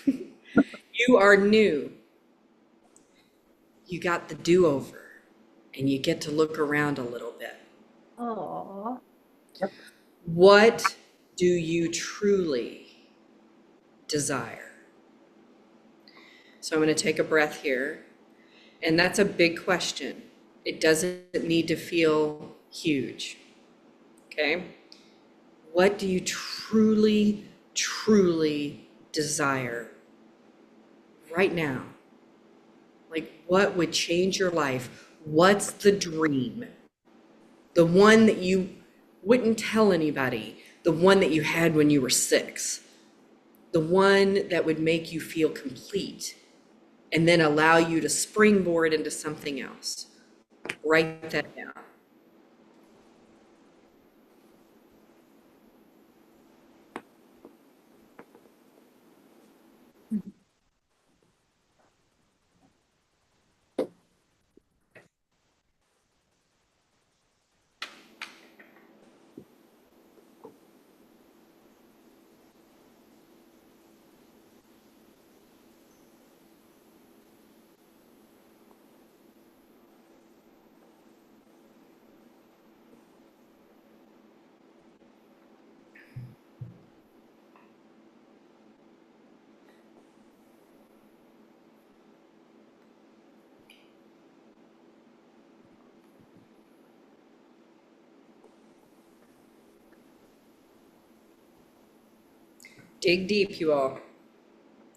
Speaker 1: You are new. You got the do-over, and you get to look around a little bit.
Speaker 8: Oh.
Speaker 1: What do you truly desire? So I'm going to take a breath here, and that's a big question. It doesn't need to feel huge, okay? What do you truly, truly desire right now? Like, what would change your life? What's the dream? The one that you wouldn't tell anybody, the one that you had when you were 6, the one that would make you feel complete and then allow you to springboard into something else. Write that down. Dig deep, you all.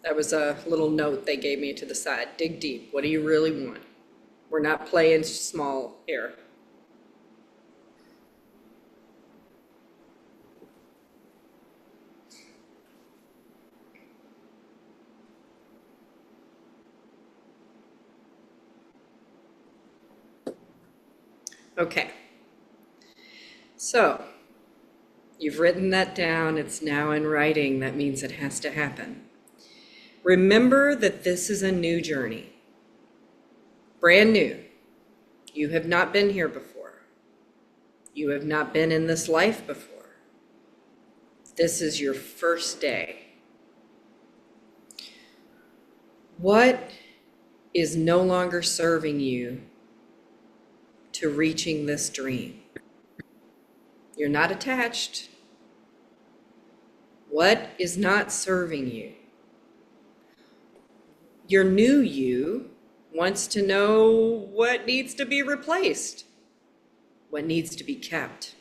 Speaker 1: That was a little note they gave me to the side. Dig deep. What do you really want? We're not playing small here. Okay. So, You've written that down. It's now in writing. That means it has to happen. Remember that this is a new journey. Brand new. You have not been here before. You have not been in this life before. This is your first day. What is no longer serving you to reaching this dream? You're not attached. What is not serving you? Your new you wants to know what needs to be replaced, what needs to be kept.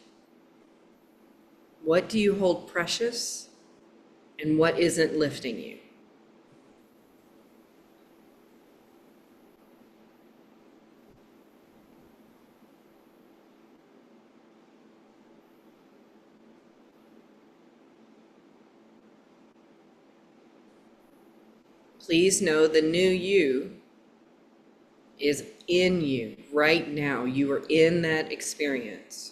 Speaker 1: What do you hold precious, and what isn't lifting you? Please know the new you is in you right now. You are in that experience.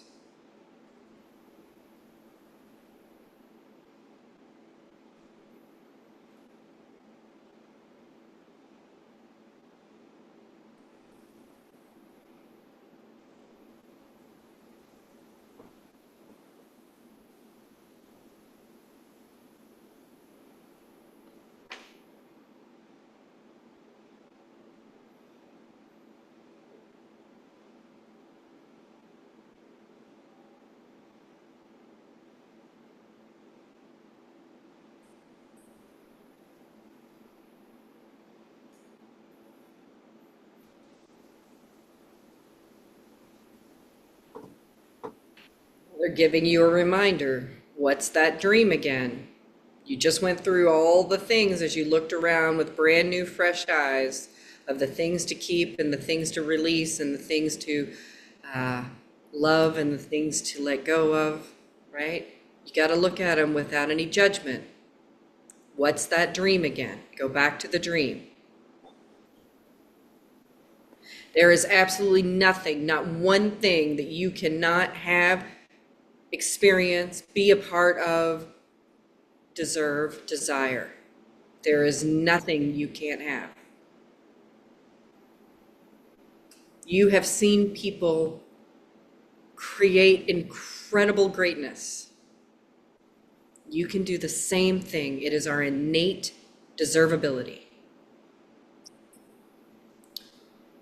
Speaker 1: They're giving you a reminder. What's that dream again? You just went through all the things as you looked around with brand new, fresh eyes of the things to keep and the things to release and the things to love and the things to let go of, right? You got to look at them without any judgment. What's that dream again? Go back to the dream. There is absolutely nothing, not one thing that you cannot have, experience, be a part of, deserve, desire. There is nothing you can't have. You have seen people create incredible greatness. You can do the same thing. It is our innate deservability.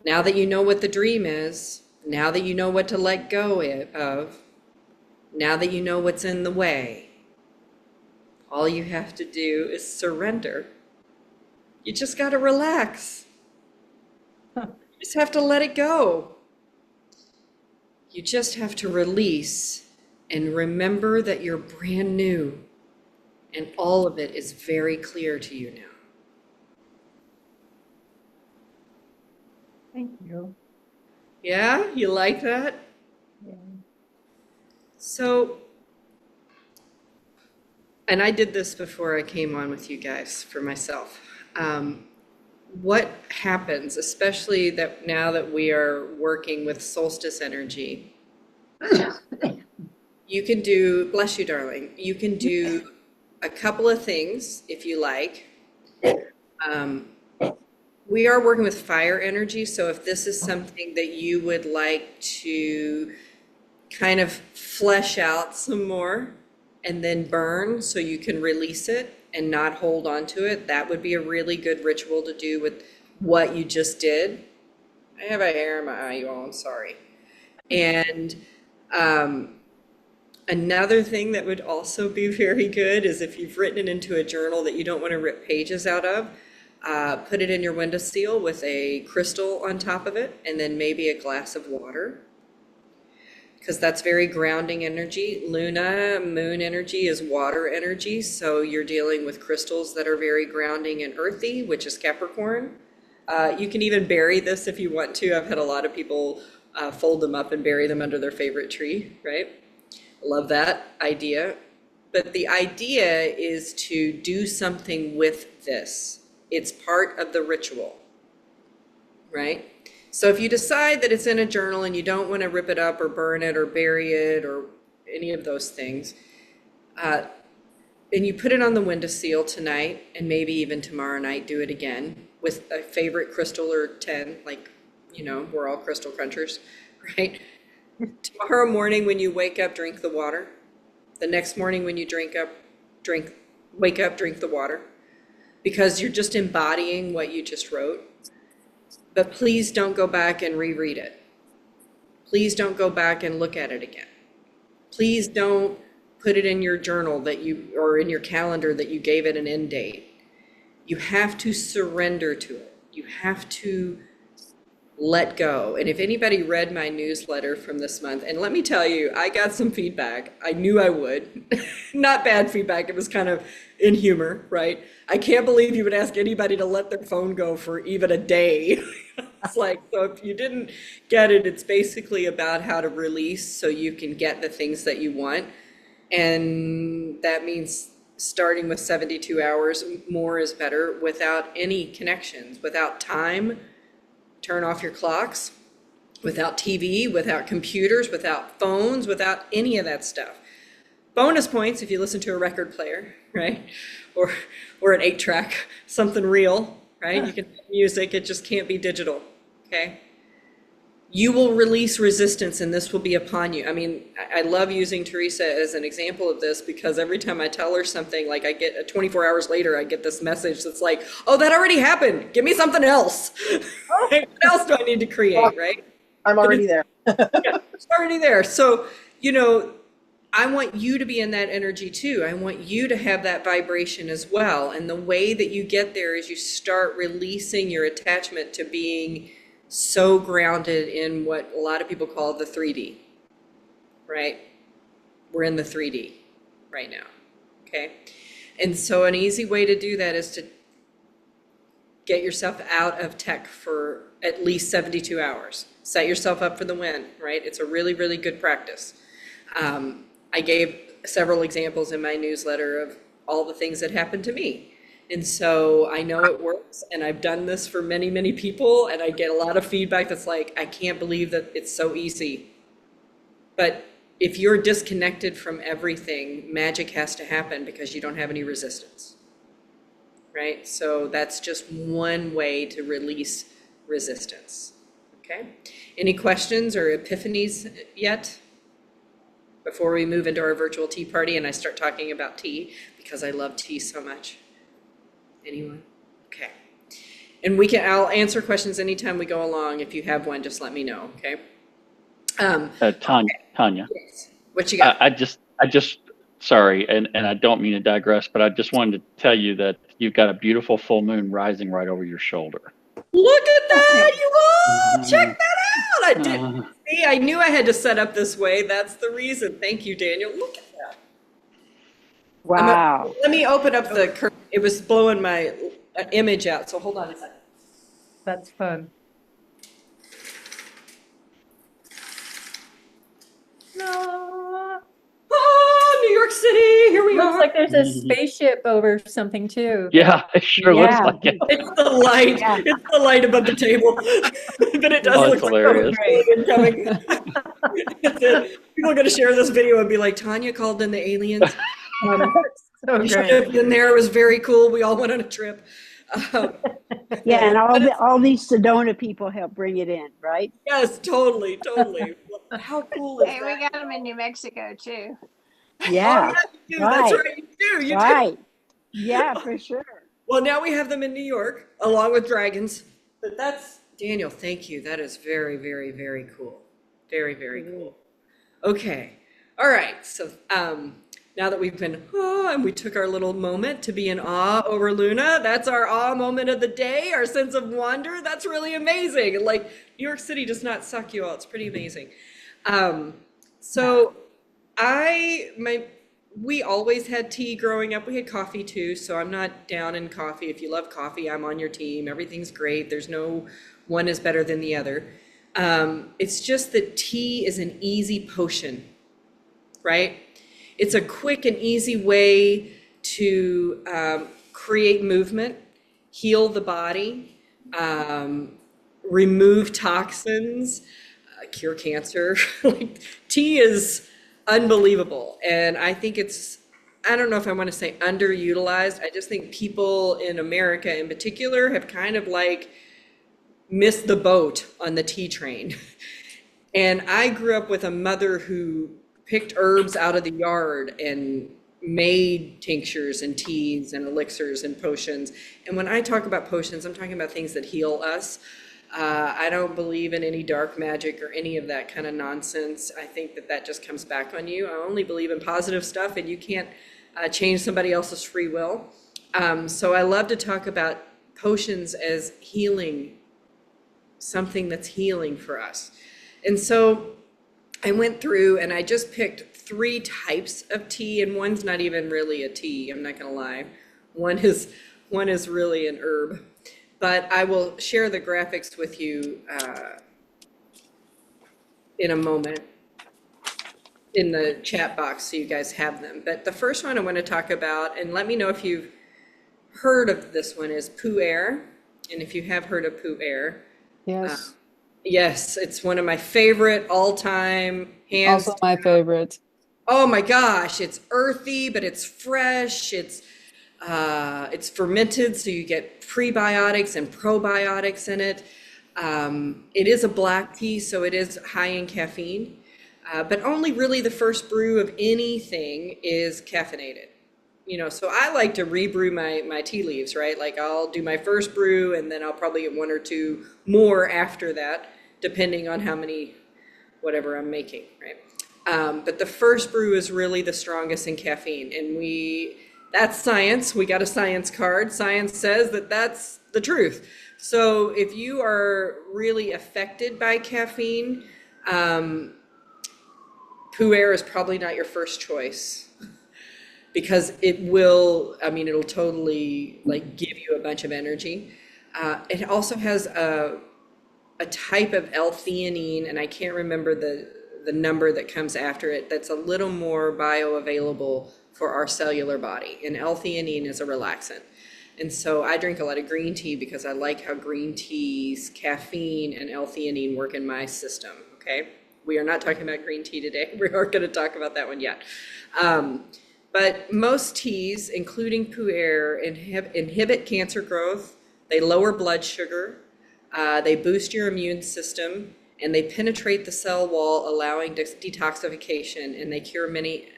Speaker 1: Now that you know what the dream is, now that you know what to let go of, now that you know what's in the way, all you have to do is surrender. You just got to relax. You just have to let it go. You just have to release and remember that you're brand new and all of it is very clear to you now.
Speaker 8: Thank you.
Speaker 1: Yeah, you like that?
Speaker 8: Yeah.
Speaker 1: So, and I did this before I came on with you guys for myself. What happens, especially that now that we are working with solstice energy, you can do, bless you, darling, you can do a couple of things if you like. We are working with fire energy, so if this is something that you would like to kind of flesh out some more and then burn so you can release it and not hold on to it, that would be a really good ritual to do with what you just did. I have a hair in my eye, you all, I'm sorry. And another thing that would also be very good is if you've written it into a journal that you don't want to rip pages out of, put it in your windowsill with a crystal on top of it and then maybe a glass of water, because that's very grounding energy. Luna, moon energy, is water energy, so you're dealing with crystals that are very grounding and earthy, which is Capricorn. You can even bury this if you want to. I've had a lot of people fold them up and bury them under their favorite tree, right? Love that idea. But the idea is to do something with this. It's part of the ritual, right? So if you decide that it's in a journal and you don't want to rip it up or burn it or bury it or any of those things, And you put it on the windowsill tonight, and maybe even tomorrow night, do it again with a favorite crystal or 10, like, we're all crystal crunchers, right? Tomorrow morning when you wake up, drink the water. The next morning when you wake up, drink the water, because you're just embodying what you just wrote. But please don't go back and reread it. Please don't go back and look at it again. Please don't put it in your journal or in your calendar that you gave it an end date. You have to surrender to it. You have to let go. And if anybody read my newsletter from this month, and let me tell you, I got some feedback. I knew I would. Not bad feedback. It was kind of in humor, right? I can't believe you would ask anybody to let their phone go for even a day. It's like, so if you didn't get it, it's basically about how to release so you can get the things that you want. And that means starting with 72 hours, more is better, without any connections, without time. Turn off your clocks, without TV, without computers, without phones, without any of that stuff. Bonus points if you listen to a record player, right? Or an 8-track, something real, right? You can have music, it just can't be digital, okay? You will release resistance, and this will be upon you. I mean, I love using Teresa as an example of this, because every time I tell her something, like I get 24 hours later, I get this message that's like, oh, that already happened. Give me something else. What else do I need to create, right?
Speaker 7: I'm already there.
Speaker 1: Yeah, it's already there. So, I want you to be in that energy too. I want you to have that vibration as well. And the way that you get there is you start releasing your attachment to being so grounded in what a lot of people call the 3D, right? We're in the 3D right now, okay? And so an easy way to do that is to get yourself out of tech for at least 72 hours. Set yourself up for the win, right? It's a really, really good practice. I gave several examples in my newsletter of all the things that happened to me. And so I know it works, and I've done this for many, many people, and I get a lot of feedback that's like, I can't believe that it's so easy. But if you're disconnected from everything, magic has to happen because you don't have any resistance, right? So that's just one way to release resistance, okay? Any questions or epiphanies yet? Before we move into our virtual tea party and I start talking about tea, because I love tea so much. Anyone? Okay. And I'll answer questions anytime we go along. If you have one, just let me know, okay?
Speaker 3: Tonya.
Speaker 1: Yes. What you got?
Speaker 3: I just, sorry, and I don't mean to digress, but I just wanted to tell you that you've got a beautiful full moon rising right over your shoulder.
Speaker 1: Look at that, you all! Check that out! I did. See, I knew I had to set up this way. That's the reason. Thank you, Daniel. Look at that.
Speaker 2: Wow.
Speaker 1: Let me open up the curtain. It was blowing my image out, so hold on a second.
Speaker 8: That's fun. No.
Speaker 1: Oh, New York City, here we
Speaker 8: Looks
Speaker 1: are.
Speaker 8: like there's a spaceship over something too.
Speaker 3: Yeah, it sure looks like it.
Speaker 1: It's the light.
Speaker 2: Yeah.
Speaker 1: It's the light above the table. But it does
Speaker 3: Oh,
Speaker 1: look
Speaker 3: that's
Speaker 1: like
Speaker 3: hilarious.
Speaker 1: alien coming. People are going to share this video and be like, Tonya called in the aliens.
Speaker 8: So
Speaker 1: You should
Speaker 8: great.
Speaker 1: have been there. It was very cool. We all went on a trip.
Speaker 2: Yeah, and all these Sedona people help bring it in, right?
Speaker 1: Yes, totally. How cool is
Speaker 9: Hey,
Speaker 1: that?
Speaker 9: we got them in New Mexico too.
Speaker 2: Yeah.
Speaker 1: Oh, yeah, you do. That's right. You do. You do.
Speaker 2: Right. Yeah, for sure.
Speaker 1: Well, now we have them in New York, along with dragons. But that's, Daniel, thank you. That is very, very, very cool. Very, very cool. Okay. All right. So now that we've been, and we took our little moment to be in awe over Luna, that's our awe moment of the day, our sense of wonder. That's really amazing. Like, New York City does not suck, you all. It's pretty amazing. So we always had tea growing up. We had coffee too, so I'm not down in coffee. If you love coffee, I'm on your team. Everything's great. There's no one is better than the other. It's just that tea is an easy potion, right? It's a quick and easy way to create movement, heal the body, remove toxins, cure cancer. Like, tea is unbelievable, and I think it's I don't know if I want to say underutilized. I just think people in America in particular have kind of like missed the boat on the tea train. And I grew up with a mother who picked herbs out of the yard and made tinctures and teas and elixirs and potions. And when I talk about potions, I'm talking about things that heal us. I don't believe in any dark magic or any of that kind of nonsense. I think that that just comes back on you. I only believe in positive stuff, and you can't change somebody else's free will. So I love to talk about potions as healing, something that's healing for us. And so I went through and I just picked 3 types of tea, and one's not even really a tea, I'm not gonna lie. One is really an herb. But I will share the graphics with you in a moment in the chat box so you guys have them. But the first one I want to talk about, and let me know if you've heard of this one, is pu'er. And if you have heard of pu'er,
Speaker 5: Yes.
Speaker 1: yes, it's one of my favorite all-time hands.
Speaker 5: Also my favorite.
Speaker 1: Oh my gosh, it's earthy, but it's fresh. It's fermented, so you get prebiotics and probiotics in it. It is a black tea, so it is high in caffeine, but only really the first brew of anything is caffeinated. You know, so I like to rebrew my tea leaves, right? Like I'll do my first brew and then I'll probably get 1 or 2 more after that, depending on how many, whatever I'm making, right? But the first brew is really the strongest in caffeine, and that's science. We got a science card. Science says that that's the truth. So if you are really affected by caffeine, pu'er is probably not your first choice, because it'll totally like give you a bunch of energy. It also has a type of L-theanine, and I can't remember the number that comes after it, that's a little more bioavailable for our cellular body. And L-theanine is a relaxant. And so I drink a lot of green tea because I like how green tea's caffeine and L-theanine work in my system, okay? We are not talking about green tea today. We aren't going to talk about that one yet. But most teas, including pu'er, inhibit cancer growth. They lower blood sugar. They boost your immune system, and they penetrate the cell wall, allowing detoxification, and they cure many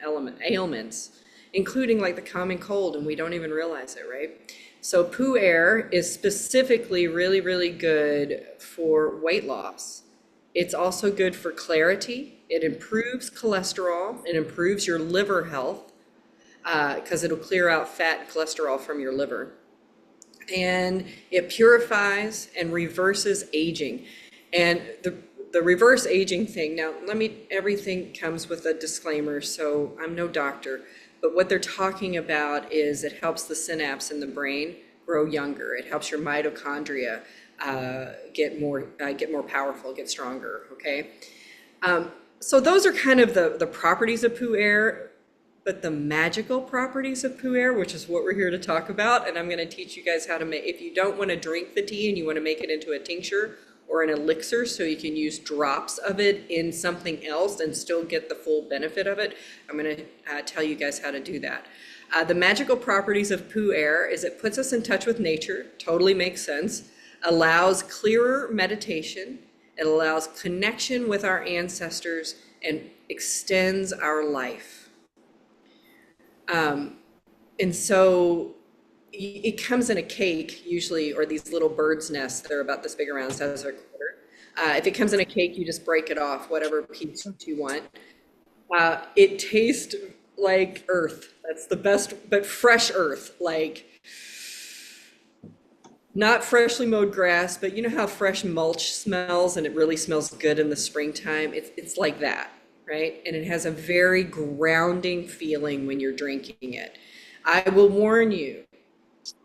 Speaker 1: ailments, including like the common cold, and we don't even realize it, right? So pu'er is specifically really, really good for weight loss. It's also good for clarity. It improves cholesterol. It improves your liver health because it'll clear out fat and cholesterol from your liver. And it purifies and reverses aging. And the reverse aging thing, now everything comes with a disclaimer, so I'm no doctor, but what they're talking about is it helps the synapse in the brain grow younger. It helps your mitochondria get more powerful, get stronger, okay? So those are kind of the properties of pu'er, but the magical properties of pu'er, which is what we're here to talk about, and I'm gonna teach you guys how to make, if you don't wanna drink the tea and you wanna make it into a tincture or an elixir, so you can use drops of it in something else and still get the full benefit of it, I'm gonna tell you guys how to do that. The magical properties of pu'er is it puts us in touch with nature, totally makes sense, allows clearer meditation, it allows connection with our ancestors, and extends our life. And so it comes in a cake usually, or these little bird's nests that are about this big around, size of a quarter. If it comes in a cake, you just break it off, whatever piece you want. It tastes like earth. That's the best, but fresh earth, like not freshly mowed grass, but you know how fresh mulch smells, and it really smells good in the springtime? It's like that, right? And it has a very grounding feeling when you're drinking it. I will warn you,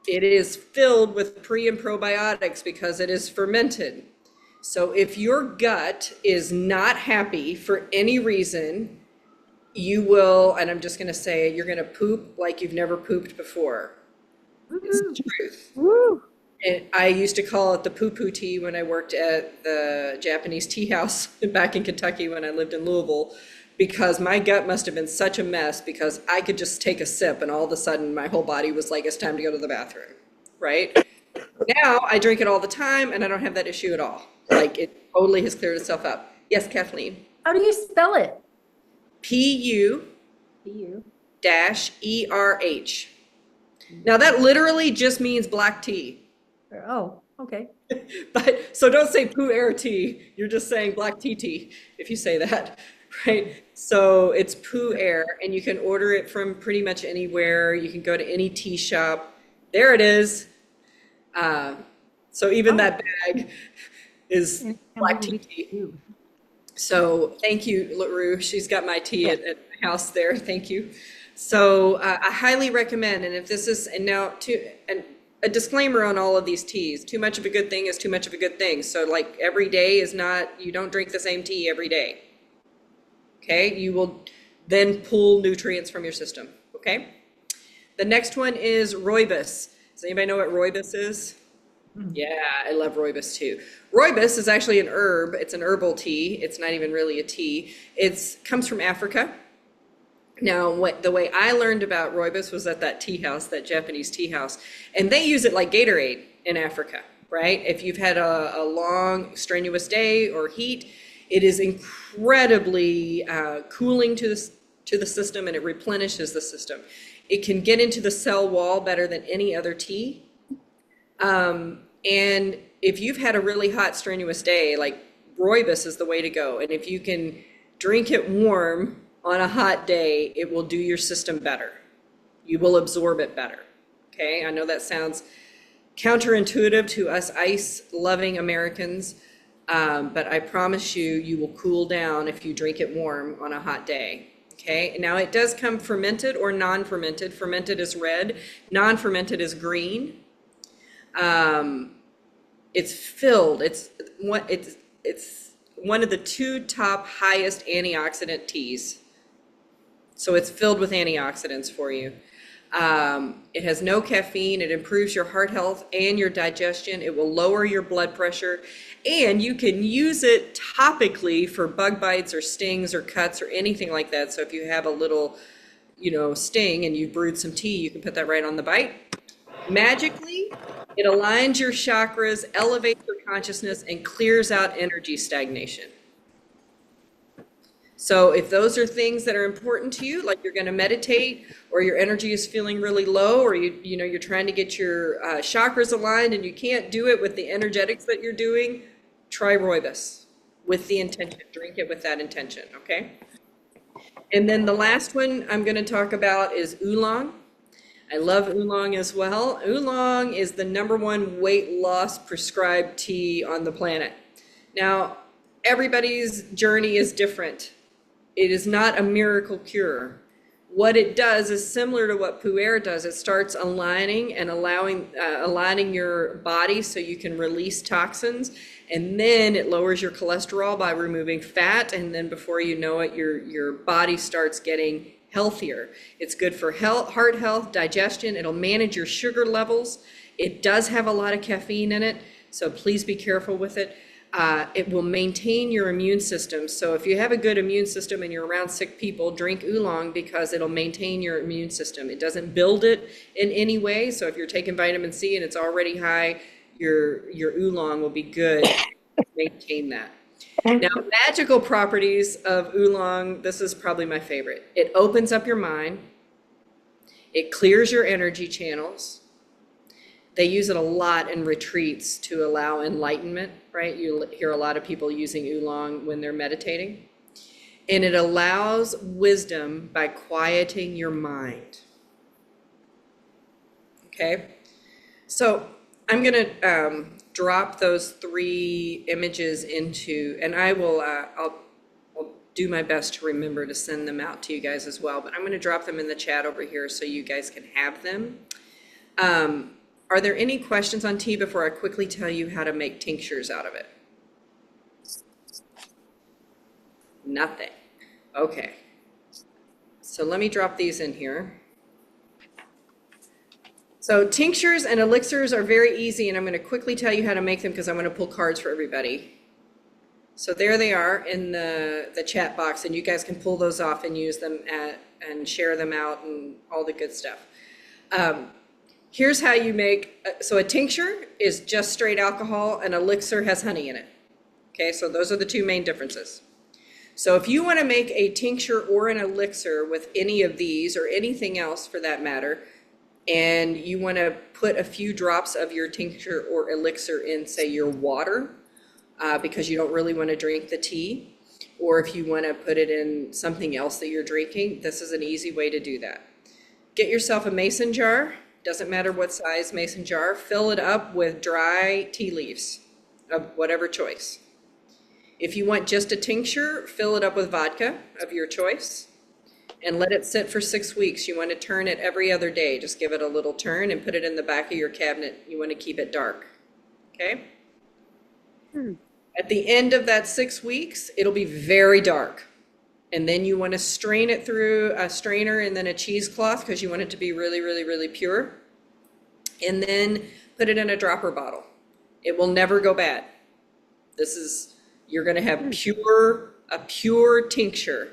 Speaker 1: it is filled with pre and probiotics because it is fermented. So if your gut is not happy for any reason, you will, and I'm just going to say it, you're going to poop like you've never pooped before. It's the truth.
Speaker 2: Woo!
Speaker 1: And I used to call it the poo-poo tea when I worked at the Japanese tea house back in Kentucky when I lived in Louisville. because my gut must have been such a mess because I could just take a sip and all of a sudden my whole body was like, it's time to go to the bathroom, right? Now I drink it all the time and I don't have that issue at all. Like it totally has cleared itself up. Yes, Kathleen.
Speaker 8: How do you spell it?
Speaker 1: PU
Speaker 8: You.
Speaker 1: -ERH. Now that literally just means black tea.
Speaker 8: Oh, okay.
Speaker 1: But so don't say pu-erh tea. You're just saying black tea if you say that, right? So it's pu-erh, and you can order it from pretty much anywhere. You can go to any tea shop. There it is. So even that bag is black tea. So thank you, LaRue. She's got my tea at my house there. Thank you. So I highly recommend, and if this is, and now a disclaimer on all of these teas, too much of a good thing is too much of a good thing. So like every day is not, you don't drink the same tea every day. Okay, you will then pull nutrients from your system, okay? The next one is rooibos. Does anybody know what rooibos is? Yeah, I love rooibos too. Rooibos is actually an herb. It's an herbal tea. It's not even really a tea. It comes from Africa. Now, the way I learned about rooibos was at that tea house, that Japanese tea house, and they use it like Gatorade in Africa, right? If you've had a long, strenuous day or heat, it is incredibly cooling to the system, and it replenishes the system. It can get into the cell wall better than any other tea. And if you've had a really hot, strenuous day, like rooibos is the way to go. And if you can drink it warm on a hot day, it will do your system better. You will absorb it better. Okay, I know that sounds counterintuitive to us ice-loving Americans, but I promise you, you will cool down if you drink it warm on a hot day. Okay, now it does come fermented or non-fermented. Fermented is red, non-fermented is green. It's filled. It's one of the 2 top highest antioxidant teas. So it's filled with antioxidants for you. It has no caffeine. It improves your heart health and your digestion. It will lower your blood pressure, and you can use it topically for bug bites or stings or cuts or anything like that. So if you have a little, sting and you brewed some tea, you can put that right on the bite. Magically, it aligns your chakras, elevates your consciousness, and clears out energy stagnation. So if those are things that are important to you, like you're going to meditate, or your energy is feeling really low, or you're trying to get your chakras aligned and you can't do it with the energetics that you're doing, try rooibos with the intention. Drink it with that intention, okay? And then the last one I'm going to talk about is oolong. I love oolong as well. Oolong is the #1 weight loss prescribed tea on the planet. Now, everybody's journey is different. It is not a miracle cure. What it does is similar to what pu-erh does. It starts aligning and aligning your body so you can release toxins, and then it lowers your cholesterol by removing fat, and then before you know it, your body starts getting healthier. It's good for heart health, digestion. It'll manage your sugar levels. It does have a lot of caffeine in it, so please be careful with it. It will maintain your immune system. So if you have a good immune system and you're around sick people, drink oolong because it'll maintain your immune system. It doesn't build it in any way. So if you're taking vitamin C and it's already high, your oolong will be good to maintain that. Now, magical properties of oolong, this is probably my favorite. It opens up your mind. It clears your energy channels. They use it a lot in retreats to allow enlightenment, right? You hear a lot of people using oolong when they're meditating. And it allows wisdom by quieting your mind. Okay? So I'm going to drop those 3 images into, and I'll do my best to remember to send them out to you guys as well, but I'm going to drop them in the chat over here so you guys can have them. Are there any questions on tea before I quickly tell you how to make tinctures out of it? Nothing. Okay. So let me drop these in here. So tinctures and elixirs are very easy, and I'm going to quickly tell you how to make them because I'm going to pull cards for everybody. So there they are in the chat box, and you guys can pull those off and use them and share them out and all the good stuff. Here's how you make, so a tincture is just straight alcohol, and elixir has honey in it. Okay, so those are the two main differences. So if you want to make a tincture or an elixir with any of these, or anything else for that matter, and you want to put a few drops of your tincture or elixir in, say, your water, because you don't really want to drink the tea, or if you want to put it in something else that you're drinking, this is an easy way to do that. Get yourself a mason jar, doesn't matter what size mason jar, fill it up with dry tea leaves of whatever choice. If you want just a tincture, fill it up with vodka of your choice and let it sit for 6 weeks. You want to turn it every other day. Just give it a little turn and put it in the back of your cabinet. You want to keep it dark, okay? At the end of that 6 weeks, it'll be very dark. And then you want to strain it through a strainer and then a cheesecloth because you want it to be really, really, really pure. And then put it in a dropper bottle. It will never go bad. This is, you're going to have a pure tincture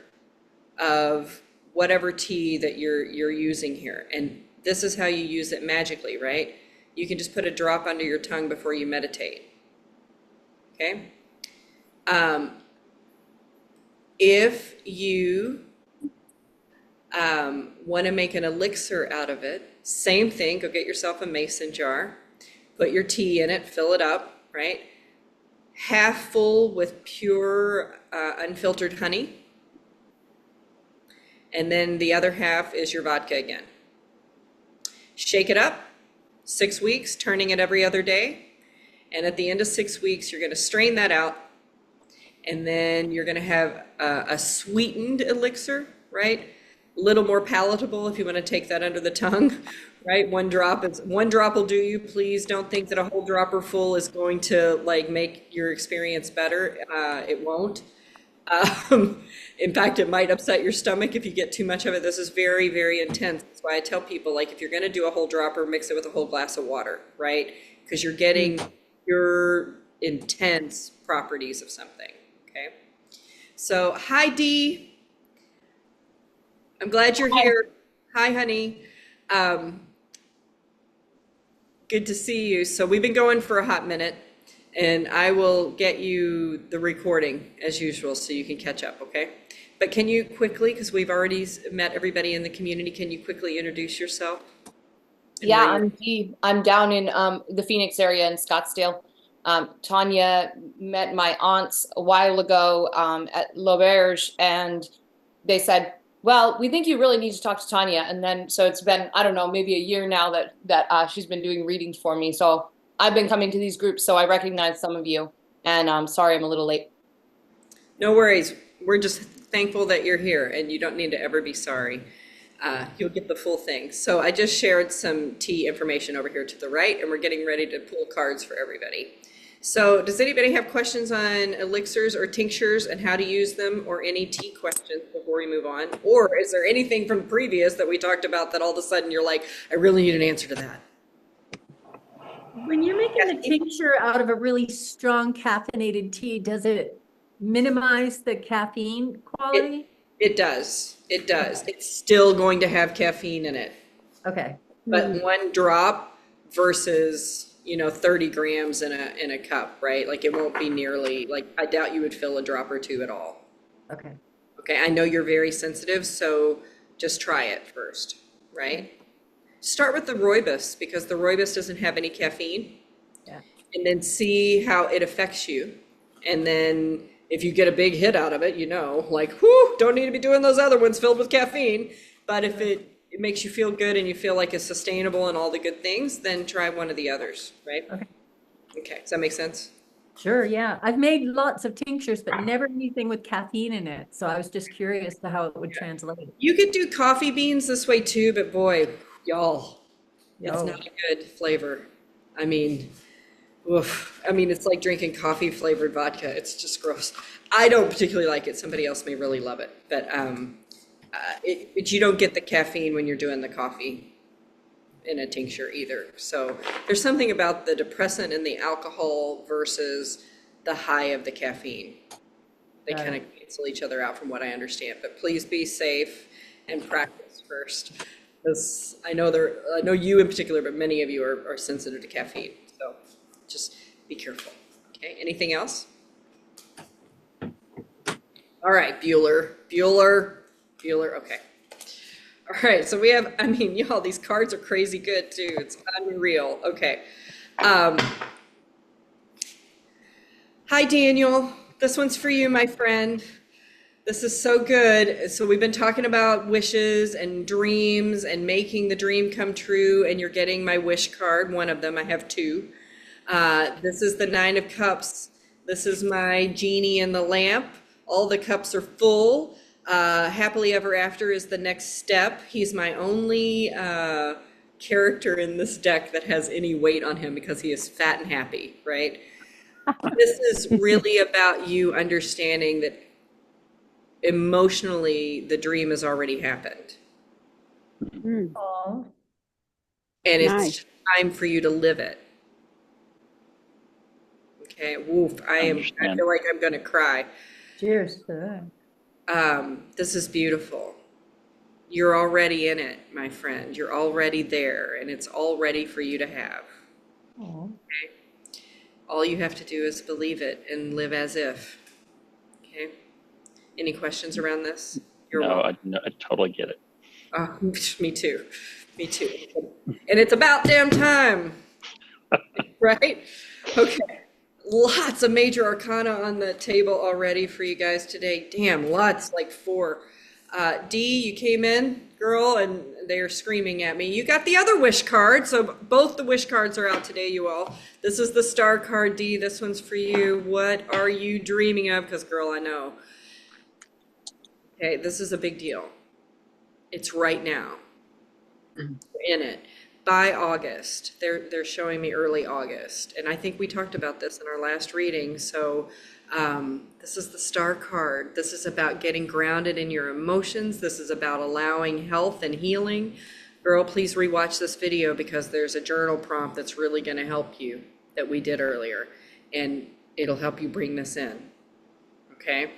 Speaker 1: of whatever tea that you're using here. And this is how you use it magically, right? You can just put a drop under your tongue before you meditate. Okay? If you want to make an elixir out of it, same thing, go get yourself a mason jar, put your tea in it, fill it up, right? Half full with pure unfiltered honey. And then the other half is your vodka again. Shake it up, 6 weeks, turning it every other day. And at the end of 6 weeks, you're going to strain that out. And then you're going to have a sweetened elixir, right? A little more palatable if you want to take that under the tongue, right? One drop will do you. Please don't think that a whole dropper full is going to like make your experience better. It won't. In fact, it might upset your stomach if you get too much of it. This is very, very intense. That's why I tell people, like, if you're going to do a whole dropper, mix it with a whole glass of water, right? Because you're getting your intense properties of something. Okay. So, hi, Dee. I'm glad you're here. Hi, honey. Good to see you. So we've been going for a hot minute, and I will get you the recording as usual so you can catch up, okay? But can you quickly, because we've already met everybody in the community, can you quickly introduce yourself?
Speaker 10: Yeah, I'm Dee. I'm down in the Phoenix area in Scottsdale. Tonya met my aunts a while ago at L'Auberge, and they said, well, we think you really need to talk to Tonya. And then, so it's been, I don't know, maybe a year now that she's been doing readings for me. So I've been coming to these groups, so I recognize some of you. And I'm sorry I'm a little late.
Speaker 1: No worries. We're just thankful that you're here, and you don't need to ever be sorry. You'll get the full thing. So I just shared some tea information over here to the right, and we're getting ready to pull cards for everybody. So does anybody have questions on elixirs or tinctures and how to use them, or any tea questions before we move on? Or is there anything from previous that we talked about that all of a sudden you're like, I really need an answer to that?
Speaker 8: When you're making a tincture out of a really strong caffeinated tea, does it minimize the caffeine quality?
Speaker 1: It does. It does. Okay. It's still going to have caffeine in it.
Speaker 8: Okay.
Speaker 1: But one drop versus, 30 grams in a cup, right? Like it won't be nearly, like I doubt you would fill a drop or two at all.
Speaker 8: Okay.
Speaker 1: Okay, I know you're very sensitive, so just try it first, right? Start with the rooibos, because the rooibos doesn't have any caffeine.
Speaker 8: Yeah. And
Speaker 1: then see how it affects you. And then if you get a big hit out of it, like, whew, don't need to be doing those other ones filled with caffeine. But if it makes you feel good and you feel like it's sustainable and all the good things, then try one of the others, right?
Speaker 8: Okay.
Speaker 1: Okay, does that make sense?
Speaker 8: Sure, yeah. I've made lots of tinctures, but never anything with caffeine in it. So I was just curious to how it would translate.
Speaker 1: You could do coffee beans this way too, but boy, y'all, it's not a good flavor. I mean, oof. I mean, it's like drinking coffee flavored vodka. It's just gross. I don't particularly like it. Somebody else may really love it, but you don't get the caffeine when you're doing the coffee in a tincture either. So there's something about the depressant and the alcohol versus the high of the caffeine. They
Speaker 8: Got
Speaker 1: kind of cancel each other out from what I understand, but please be safe and practice first. Because I know you in particular, but many of you are sensitive to caffeine. So just be careful. Okay, anything else? All right, Bueller, okay. All right, so we have, I mean, y'all, these cards are crazy good too. It's unreal. Okay. Hi, Daniel. This one's for you, my friend. This is so good. So we've been talking about wishes and dreams and making the dream come true, and you're getting my wish card, one of them. I have two. This is the 9 of Cups. This is my genie in the lamp. All the cups are full. Happily ever after is the next step. He's my only character in this deck that has any weight on him because he is fat and happy, right? This is really about you understanding that emotionally the dream has already happened.
Speaker 8: Oh,
Speaker 1: And it's
Speaker 2: Nice.
Speaker 1: time for you to live it. Okay, woof, I feel like I'm gonna cry.
Speaker 8: cheers to that.
Speaker 1: This is beautiful. You're already in it, my friend. You're already there, and it's all ready for you to have.
Speaker 8: Oh,
Speaker 1: Okay? All you have to do is believe it and live as if. Okay? Any questions around this? You're welcome.
Speaker 3: No, I totally get it.
Speaker 1: Oh, me too. Me too. And it's about damn time. Right? Okay. Lots of major arcana on the table already for you guys today. Damn, lots, like 4. Dee, you came in, girl, and they're screaming at me. You got the other wish card, so both the wish cards are out today, you all. This is the star card, Dee. This one's for you. What are you dreaming of? Because, girl, I know. Okay, this is a big deal. It's right now. We're in it. By August, they're showing me early August, and I think we talked about this in our last reading. So this is the star card. This is about getting grounded in your emotions. This is about allowing health and healing. Girl, please rewatch this video because there's a journal prompt that's really going to help you that we did earlier, and it'll help you bring this in. Okay.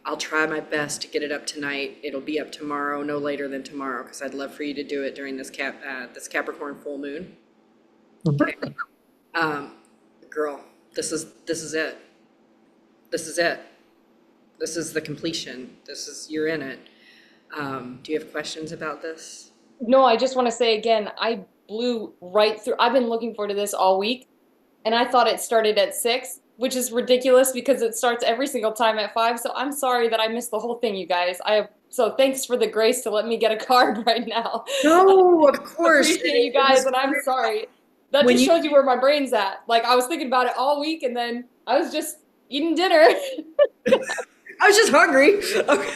Speaker 1: I'll try my best to get it up tonight. It'll be up tomorrow, no later than tomorrow, because I'd love for you to do it during this Capricorn full moon. Okay. Girl, this is it. This is it. This is the completion. You're in it. Do you have questions about this?
Speaker 10: No, I just want to say again, I blew right through. I've been looking forward to this all week, and I thought it started at 6, which is ridiculous because it starts every single time at 5. So I'm sorry that I missed the whole thing, you guys. So thanks for the grace to let me get a card right now.
Speaker 1: No, of course.
Speaker 10: Appreciate you guys, and I'm sorry. That just shows you where my brain's at. Like, I was thinking about it all week, and then I was just eating dinner.
Speaker 1: I was just hungry. Okay.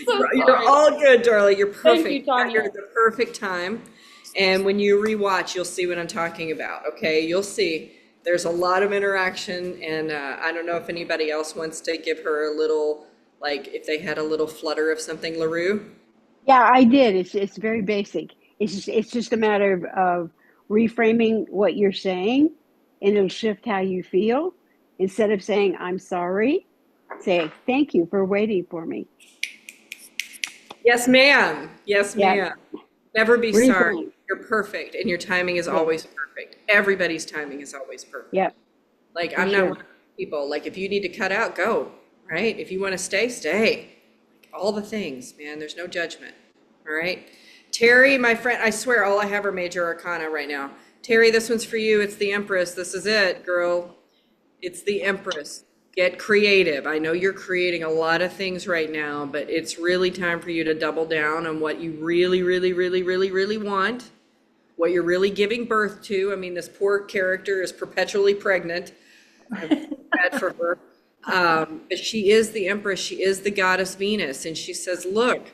Speaker 10: So
Speaker 1: You're all good, darling. You're perfect.
Speaker 10: Thank you, Tonya.
Speaker 1: You're at the perfect time. And when you rewatch, you'll see what I'm talking about. Okay, you'll see. There's a lot of interaction, and I don't know if anybody else wants to give her a little, like, if they had a little flutter of something, LaRue.
Speaker 2: Yeah, I did. It's very basic. It's just a matter of reframing what you're saying, and it'll shift how you feel. Instead of saying I'm sorry, say thank you for waiting for me.
Speaker 1: Yes, ma'am. Yes,
Speaker 2: Yeah.
Speaker 1: ma'am. Never be
Speaker 2: Reframe.
Speaker 1: sorry. You're perfect, and your timing is always perfect. Everybody's timing is always perfect.
Speaker 2: Yep.
Speaker 1: Like,
Speaker 2: For
Speaker 1: I'm
Speaker 2: sure.
Speaker 1: not one of those people. Like, if you need to cut out, go. Right? If you want to stay, stay. All the things, man. There's no judgment. All right. Terry, my friend, I swear all I have are major arcana right now. Terry, this one's for you. It's the Empress. This is it, girl. It's the Empress. Get creative. I know you're creating a lot of things right now, but it's really time for you to double down on what you really, really, really, really, really want, what you're really giving birth to. I mean, this poor character is perpetually pregnant. I'm bad for her. But she is the Empress. She is the goddess Venus. And she says, look,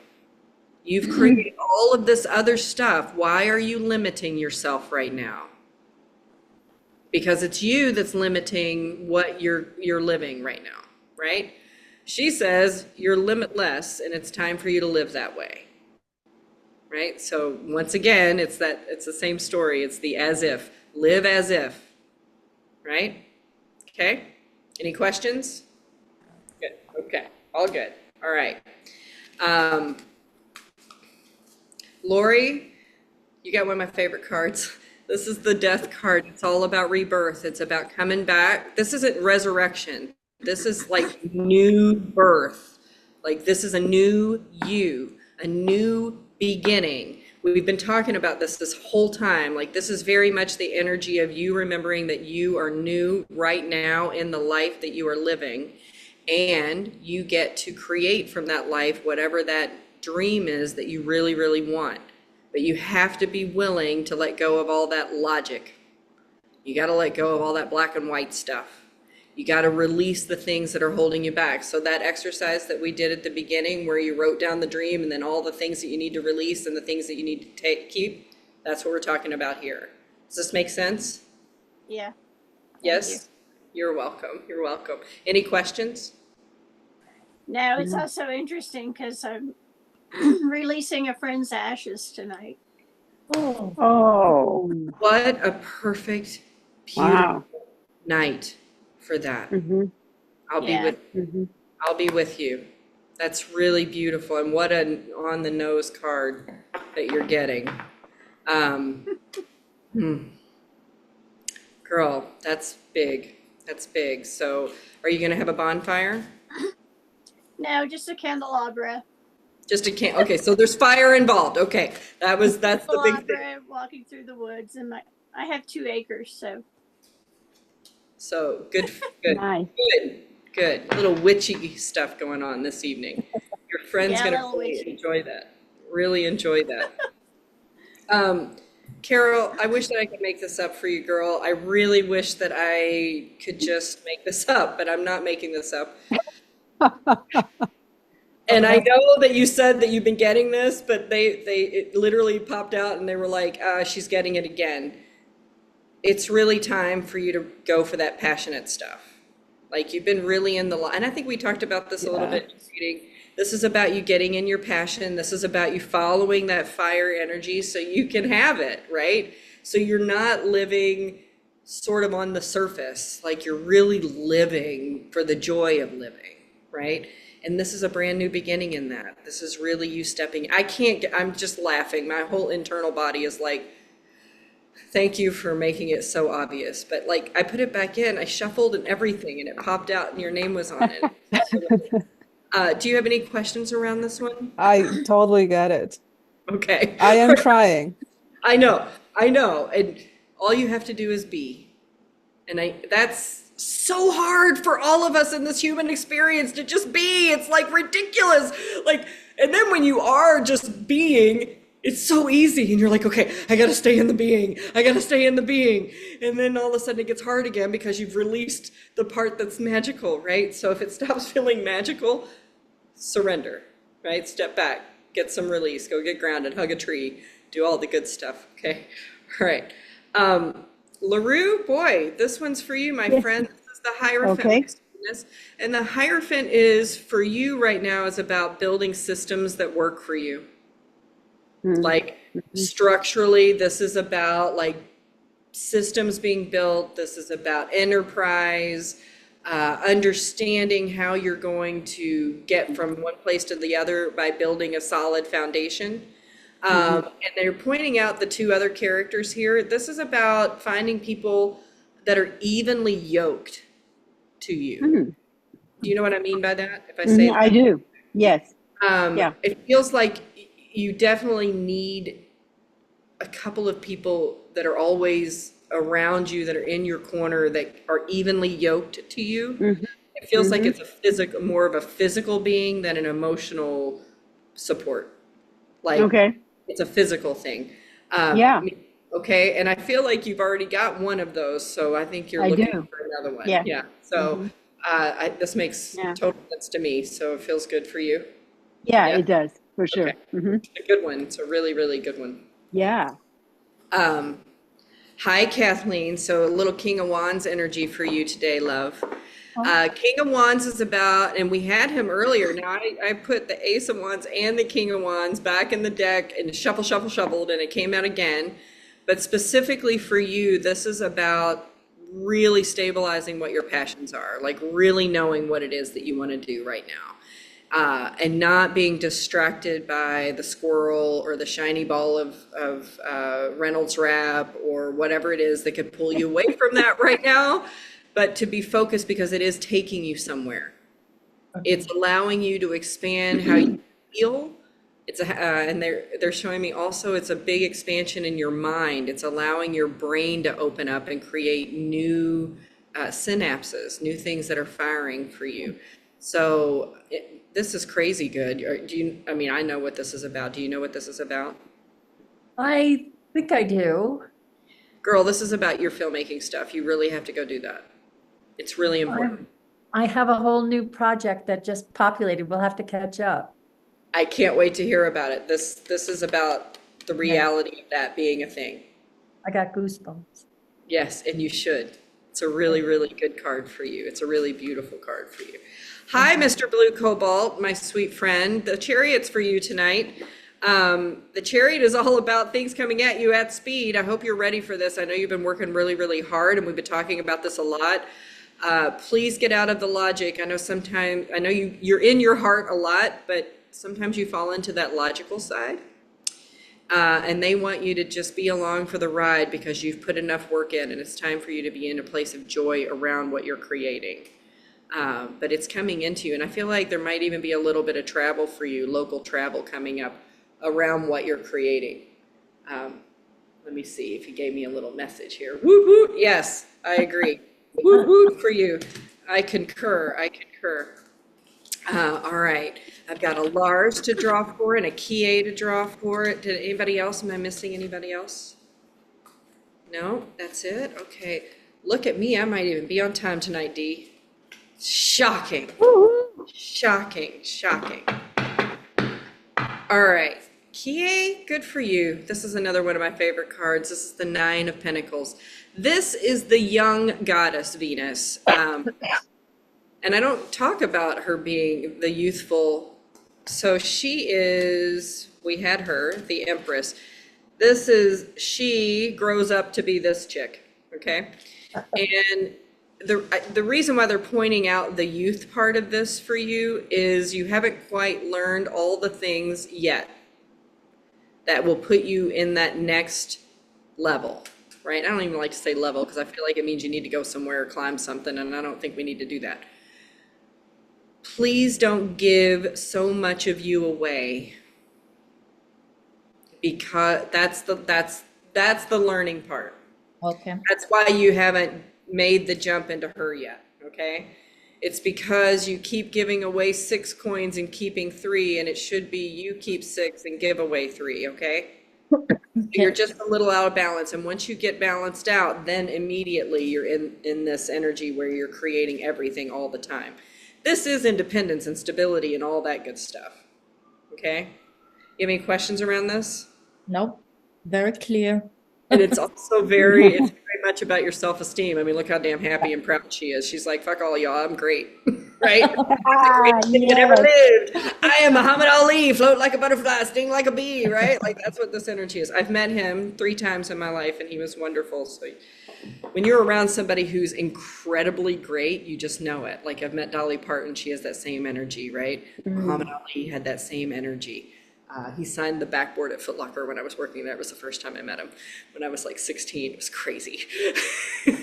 Speaker 1: you've created all of this other stuff. Why are you limiting yourself right now? Because it's you that's limiting what you're living right now, right? She says you're limitless and it's time for you to live that way. Right? So once again, it's the same story. It's the as if. Live as if. Right? Okay. Any questions? Good. Okay. All good. All right. Lori, you got one of my favorite cards. This is the death card. It's all about rebirth. It's about coming back. This isn't resurrection. This is like new birth. Like this is a new you, a new beginning. We've been talking about this whole time. Like this is very much the energy of you remembering that you are new right now in the life that you are living. And you get to create from that life whatever that dream is that you really, really want. But you have to be willing to let go of all that logic. You got to let go of all that black and white stuff. You got to release the things that are holding you back. So that exercise that we did at the beginning where you wrote down the dream and then all the things that you need to release and the things that you need to keep, that's what we're talking about here. Does this make sense?
Speaker 9: Yeah.
Speaker 1: Yes? You're welcome. You're welcome. Any questions?
Speaker 9: No, it's also interesting because I'm releasing a friend's ashes tonight.
Speaker 2: Oh,
Speaker 1: What a perfect, beautiful
Speaker 2: wow.
Speaker 1: night for that.
Speaker 2: Mm-hmm.
Speaker 1: I'll be with you. That's really beautiful. And what an on the nose card that you're getting. Girl, that's big. That's big. So are you going to have a bonfire?
Speaker 9: No, just a candelabra.
Speaker 1: Just a can. Okay, so there's fire involved. Okay, that's the big thing.
Speaker 9: Candelabra, walking through the woods, and I have 2 acres, so.
Speaker 1: So good.
Speaker 2: Nice.
Speaker 1: Good. A little witchy stuff going on this evening. Your friend's
Speaker 9: Yeah,
Speaker 1: gonna
Speaker 9: a little
Speaker 1: really
Speaker 9: witchy.
Speaker 1: enjoy that. Really enjoy that. Carol, I wish that I could make this up for you, girl. I really wish that I could just make this up, but I'm not making this up. And I know that you said that you've been getting this, but it literally popped out and they were like, she's getting it again. It's really time for you to go for that passionate stuff. Like you've been really in the line. And I think we talked about this a little bit in reading. This is about you getting in your passion. This is about you following that fire energy so you can have it, right? So you're not living sort of on the surface, like you're really living for the joy of living, right? And this is a brand new beginning in that. This is really you stepping. I'm just laughing. My whole internal body is like, thank you for making it so obvious. But like, I put it back in, I shuffled and everything, and it popped out and your name was on it. Do you have any questions around this one?
Speaker 5: I totally get it.
Speaker 1: Okay.
Speaker 5: I am trying.
Speaker 1: I know. And all you have to do is be. And that's so hard for all of us in this human experience to just be. It's like ridiculous. Like, and then when you are just being, it's so easy. And you're like, okay, I got to stay in the being. I got to stay in the being. And then all of a sudden it gets hard again because you've released the part that's magical, right? So if it stops feeling magical, surrender, right? Step back, get some release, go get grounded, hug a tree, do all the good stuff. Okay. All right. LaRue, boy, this one's for you, my friend. This is the Hierophant.
Speaker 2: Okay.
Speaker 1: And the Hierophant is for you right now is about building systems that work for you. Like structurally, this is about like systems being built. This is about enterprise, understanding how you're going to get from one place to the other by building a solid foundation. And they're pointing out the 2 other characters here. This is about finding people that are evenly yoked to you. Do you know what I mean by that? If I say that?
Speaker 2: I do. Yes. Yeah.
Speaker 1: It feels like you definitely need a couple of people that are always around you, that are in your corner, that are evenly yoked to you. It feels like it's more of a physical being than an emotional support. Like,
Speaker 2: Okay.
Speaker 1: it's a physical thing.
Speaker 2: Yeah.
Speaker 1: Okay. And I feel like you've already got one of those. So I think you're
Speaker 2: I
Speaker 1: looking
Speaker 2: do.
Speaker 1: for another one.
Speaker 2: Yeah.
Speaker 1: Yeah. So this makes total sense to me. So it feels good for you.
Speaker 2: Yeah,
Speaker 1: Yeah.
Speaker 2: it does for sure.
Speaker 1: Okay. A good one. It's a really, really good one.
Speaker 2: Yeah.
Speaker 1: Hi, Kathleen. So a little King of Wands energy for you today, love. King of Wands is about, and we had him earlier. Now I put the Ace of Wands and the King of Wands back in the deck and shuffled, and it came out again. But specifically for you, this is about really stabilizing what your passions are, like really knowing what it is that you want to do right now, and not being distracted by the squirrel or the shiny ball of Reynolds wrap or whatever it is that could pull you away from that right now, but to be focused because it is taking you somewhere. It's allowing you to expand how you feel. It's and they're showing me also it's a big expansion in your mind. It's allowing your brain to open up and create new synapses, new things that are firing for you. So this is crazy good. I mean, I know what this is about. Do you know what this is about?
Speaker 8: I think I do.
Speaker 1: Girl, this is about your filmmaking stuff. You really have to go do that. It's really important.
Speaker 8: I have a whole new project that just populated. We'll have to catch up.
Speaker 1: I can't wait to hear about it. This is about the reality of that being a thing.
Speaker 8: I got goosebumps.
Speaker 1: Yes, and you should. It's a really, really good card for you. It's a really beautiful card for you. Hi, Mr. Blue Cobalt, my sweet friend. The Chariot's for you tonight. The Chariot is all about things coming at you at speed. I hope you're ready for this. I know you've been working really, really hard, and we've been talking about this a lot. Please get out of the logic. I know you're in your heart a lot, but sometimes you fall into that logical side. And they want you to just be along for the ride because you've put enough work in, and it's time for you to be in a place of joy around what you're creating. But it's coming into you, and I feel like there might even be a little bit of travel for you, local travel coming up around what you're creating. Let me see if he gave me a little message here. Woot woot. Yes, I agree. Woot woot for you. I concur. All right. I've got a Lars to draw for and a Kie to draw for. Did anybody else? Am I missing anybody else? No, that's it. Okay. Look at me. I might even be on time tonight, Dee. Shocking. Shocking. All right. Kie, good for you. This is another one of my favorite cards. This is the Nine of Pentacles. This is the young goddess Venus. And I don't talk about her being the youthful. So she is, we had her, the Empress. She grows up to be this chick, okay? And the reason why they're pointing out the youth part of this for you is you haven't quite learned all the things yet that will put you in that next level, right? I don't even like to say level because I feel like it means you need to go somewhere or climb something, and I don't think we need to do that. Please don't give so much of you away, because that's the learning part.
Speaker 4: Okay.
Speaker 1: That's why you haven't made the jump into her yet, okay? It's because you keep giving away 6 coins and keeping 3, and it should be you keep 6 and give away 3, okay? You're just a little out of balance, and once you get balanced out, then immediately you're in this energy where you're creating everything all the time. This is independence and stability and all that good stuff, okay? You have any questions around this?
Speaker 4: Nope. Very clear.
Speaker 1: And it's also very much about your self-esteem. I mean, look how damn happy and proud she is. She's like, fuck all y'all, I'm great, right? The greatest thing that ever lived. I am Muhammad Ali, float like a butterfly, sting like a bee, right? Like, that's what this energy is. I've met him 3 times in my life, and he was wonderful. So when you're around somebody who's incredibly great, you just know it. Like, I've met Dolly Parton. She has that same energy, right? Muhammad Ali had that same energy. He signed the backboard at Foot Locker when I was working there. It was the first time I met him when I was like 16. It was crazy.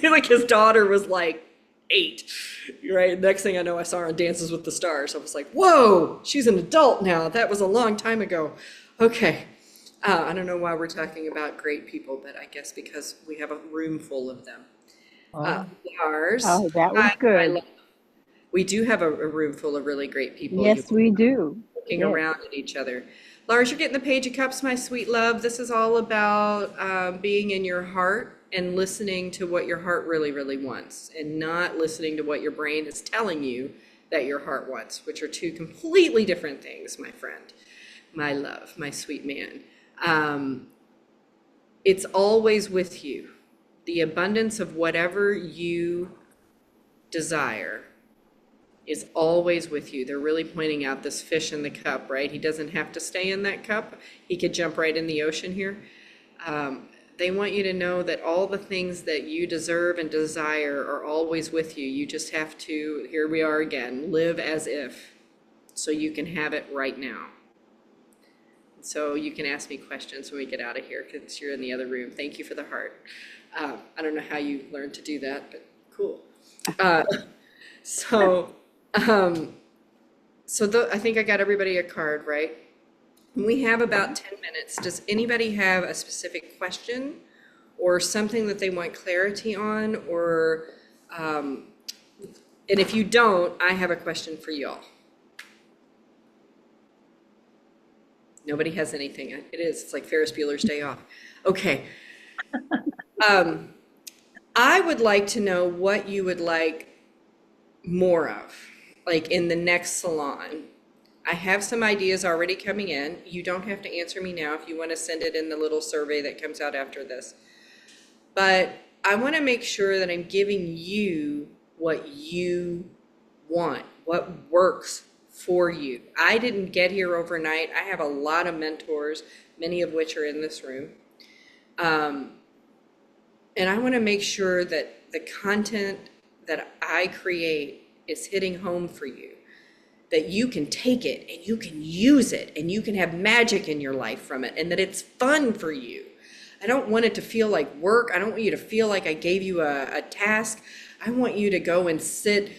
Speaker 1: Like, his daughter was like 8, right? Next thing I know, I saw her on Dances with the Stars. I was like, whoa, she's an adult now. That was a long time ago. Okay. I don't know why we're talking about great people, but I guess because we have a room full of them. Lars.
Speaker 2: Oh, that was good.
Speaker 1: We do have a room full of really great people.
Speaker 2: Yes, we do.
Speaker 1: Looking around at each other. Lars, you're getting the Page of Cups, my sweet love. This is all about being in your heart and listening to what your heart really, really wants, and not listening to what your brain is telling you that your heart wants, which are 2 completely different things, my friend, my love, my sweet man. It's always with you. The abundance of whatever you desire is always with you. They're really pointing out this fish in the cup, right? He doesn't have to stay in that cup. He could jump right in the ocean here. They want you to know that all the things that you deserve and desire are always with you. You just have to, here we are again, live as if, so you can have it right now. So you can ask me questions when we get out of here because you're in the other room. Thank you for the heart. I don't know how you learned to do that, but cool. I think I got everybody a card, right? We have about 10 minutes. Does anybody have a specific question or something that they want clarity on? Or, and if you don't, I have a question for y'all. Nobody has anything. It's like Ferris Bueller's Day Off. Okay. I would like to know what you would like more of, like in the next salon. I have some ideas already coming in. You don't have to answer me now if you want to send it in the little survey that comes out after this. But I want to make sure that I'm giving you what you want, what works for you. I didn't get here overnight. I have a lot of mentors, many of which are in this room. And I want to make sure that the content that I create is hitting home for you, that you can take it and you can use it and you can have magic in your life from it, and that it's fun for you. I don't want it to feel like work. I don't want you to feel like I gave you a task. I want you to go and sit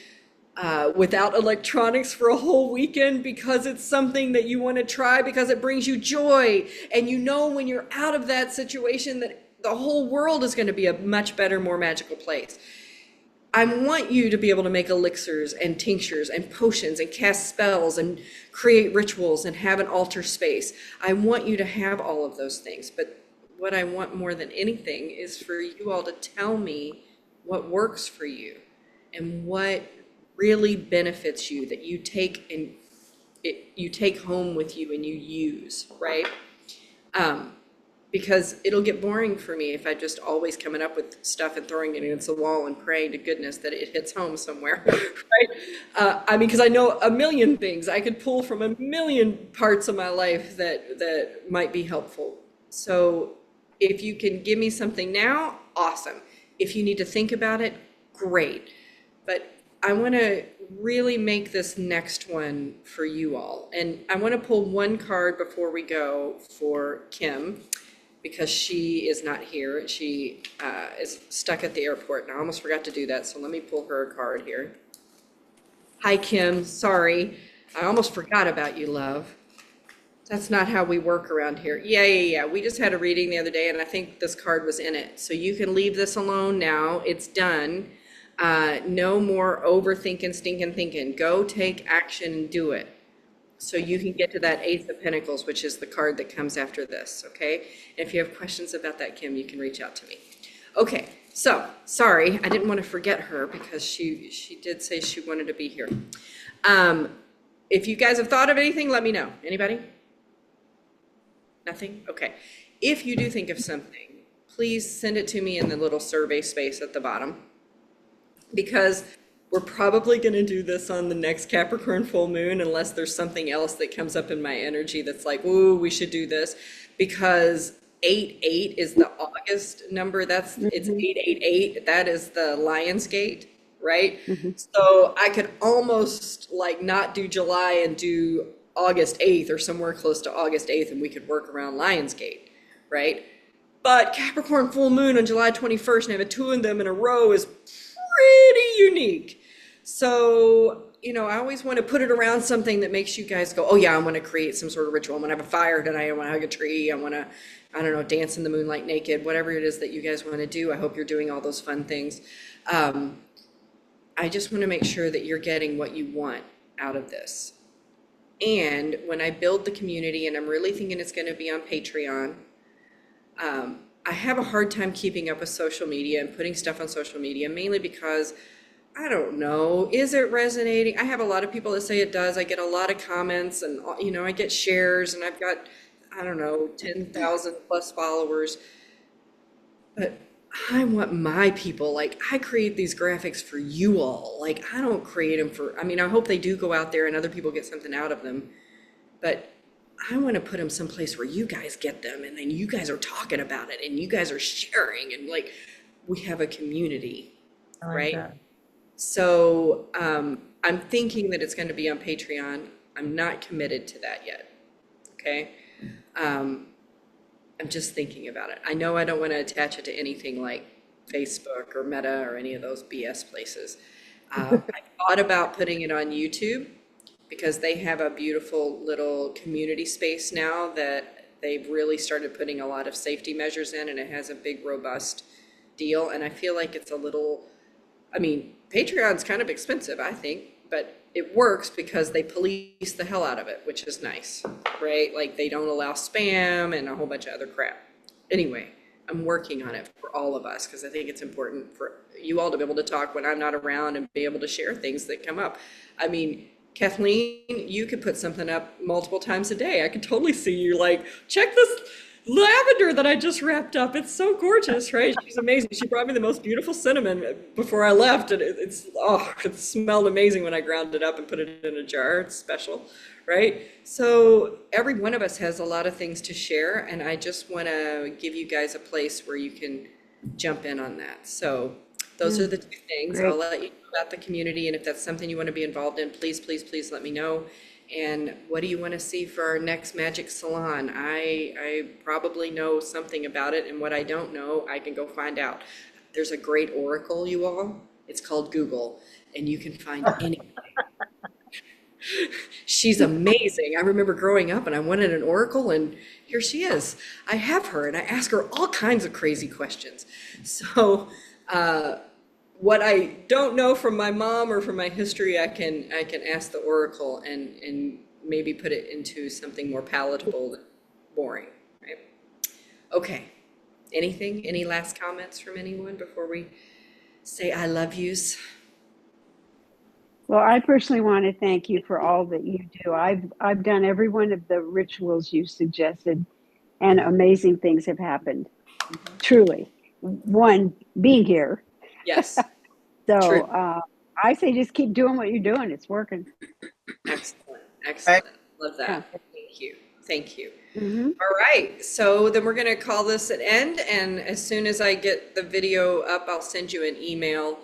Speaker 1: without electronics for a whole weekend because it's something that you want to try, because it brings you joy. And you know when you're out of that situation that the whole world is going to be a much better, more magical place. I want you to be able to make elixirs and tinctures and potions and cast spells and create rituals and have an altar space. I want you to have all of those things. But what I want more than anything is for you all to tell me what works for you and what really benefits you, that you take and you take home with you and you use, right? Because it'll get boring for me if I just always coming up with stuff and throwing it against the wall and praying to goodness that it hits home somewhere, right? I mean, because I know a million things I could pull from a million parts of my life that might be helpful. So if you can give me something now, awesome. If you need to think about it, great. But I want to really make this next one for you all. And I want to pull one card before we go for Kim, because she is not here. She is stuck at the airport, and I almost forgot to do that. So let me pull her a card here. Hi, Kim. Sorry. I almost forgot about you, love. That's not how we work around here. Yeah. We just had a reading the other day, and I think this card was in it. So you can leave this alone now. It's done. No more overthinking, stinking thinking. Go take action and do it. So you can get to that Ace of Pentacles, which is the card that comes after this, okay? And if you have questions about that, Kim, you can reach out to me. Okay, so, sorry, I didn't want to forget her because she did say she wanted to be here. If you guys have thought of anything, let me know. Anybody? Nothing? Okay. If you do think of something, please send it to me in the little survey space at the bottom, because we're probably going to do this on the next Capricorn full moon unless there's something else that comes up in my energy that's like, ooh, we should do this, because 88 is the August number. It's 888. That is the Lion's Gate, right? So I could almost like not do July and do August 8th or somewhere close to August 8th, and we could work around Lion's Gate, right? But Capricorn full moon on July 21st and having two of them in a row is pretty unique. So, I always want to put it around something that makes you guys go, oh yeah, I want to create some sort of ritual. I want to have a fire tonight. I want to hug a tree. I want to, I don't know, dance in the moonlight naked, whatever it is that you guys want to do. I hope you're doing all those fun things. I just want to make sure that you're getting what you want out of this. And when I build the community, and I'm really thinking it's going to be on Patreon, I have a hard time keeping up with social media and putting stuff on social media, mainly because I don't know, is it resonating? I have a lot of people that say it does. I get a lot of comments, and I get shares, and I've got, I don't know, 10,000 plus followers. But I want my people, like, I create these graphics for you all. Like, I don't create them I hope they do go out there and other people get something out of them. But I want to put them someplace where you guys get them, and then you guys are talking about it, and you guys are sharing, and like we have a community,
Speaker 8: I like
Speaker 1: right?
Speaker 8: that.
Speaker 1: So I'm thinking that it's going to be on Patreon. I'm not committed to that yet. Okay. I'm just thinking about it. I know I don't want to attach it to anything like Facebook or Meta or any of those BS places. I thought about putting it on YouTube because they have a beautiful little community space now that they've really started putting a lot of safety measures in, and it has a big, robust deal. And I feel like it's a little, I mean, Patreon's kind of expensive, I think, but it works because they police the hell out of it, which is nice, right? Like they don't allow spam and a whole bunch of other crap. Anyway, I'm working on it for all of us because I think it's important for you all to be able to talk when I'm not around and be able to share things that come up. I mean, Kathleen, you could put something up multiple times a day. I could totally see you like, check this lavender that I just wrapped up. It's so gorgeous, right? She's amazing. She brought me the most beautiful cinnamon before I left, and it smelled amazing when I ground it up and put it in a jar. It's special, right? So every one of us has a lot of things to share, and I just want to give you guys a place where you can jump in on that. So those are the two things.
Speaker 2: Great.
Speaker 1: I'll let you know about the community, and if that's something you want to be involved in, please, please, please let me know. And what do you want to see for our next magic salon? I probably know something about it, and what I don't know, I can go find out. There's a great oracle, you all. It's called Google, and you can find anything. She's amazing. I remember growing up and I wanted an oracle, and here she is. I have her, and I ask her all kinds of crazy questions. So what I don't know from my mom or from my history, I can ask the oracle and maybe put it into something more palatable than boring, right? Okay. Anything? Any last comments from anyone before we say I love yous?
Speaker 2: Well, I personally want to thank you for all that you do. I've done every one of the rituals you suggested, and amazing things have happened. Truly. One, being here.
Speaker 1: Yes.
Speaker 2: So
Speaker 1: True.
Speaker 2: I say just keep doing what you're doing. It's working.
Speaker 1: Excellent. Excellent. Love that.
Speaker 2: Yeah.
Speaker 1: Thank you. Thank you.
Speaker 2: Mm-hmm.
Speaker 1: All right. So then we're going to call this an end. And as soon as I get the video up, I'll send you an email,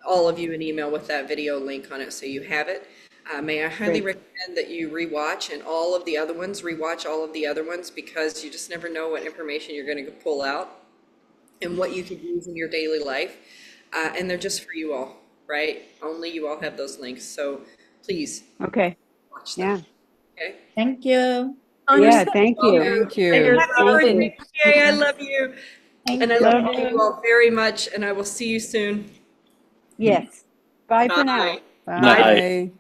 Speaker 1: all of you an email with that video link on it so you have it. May I highly recommend that you rewatch and all of the other ones, rewatch all of the other ones, because you just never know what information you're going to pull out and what you can use in your daily life. And they're just for you all, right? Only you all have those links. So please
Speaker 2: Okay.
Speaker 1: watch them.
Speaker 2: Yeah.
Speaker 1: Okay.
Speaker 4: Thank you.
Speaker 2: Yeah, thank you.
Speaker 5: Thank you.
Speaker 1: Yay, I love you.
Speaker 4: Thank
Speaker 1: And I
Speaker 4: you.
Speaker 1: love you all very much. And I will see you soon.
Speaker 2: Yes. Bye for
Speaker 1: Bye.
Speaker 2: now.
Speaker 5: Bye.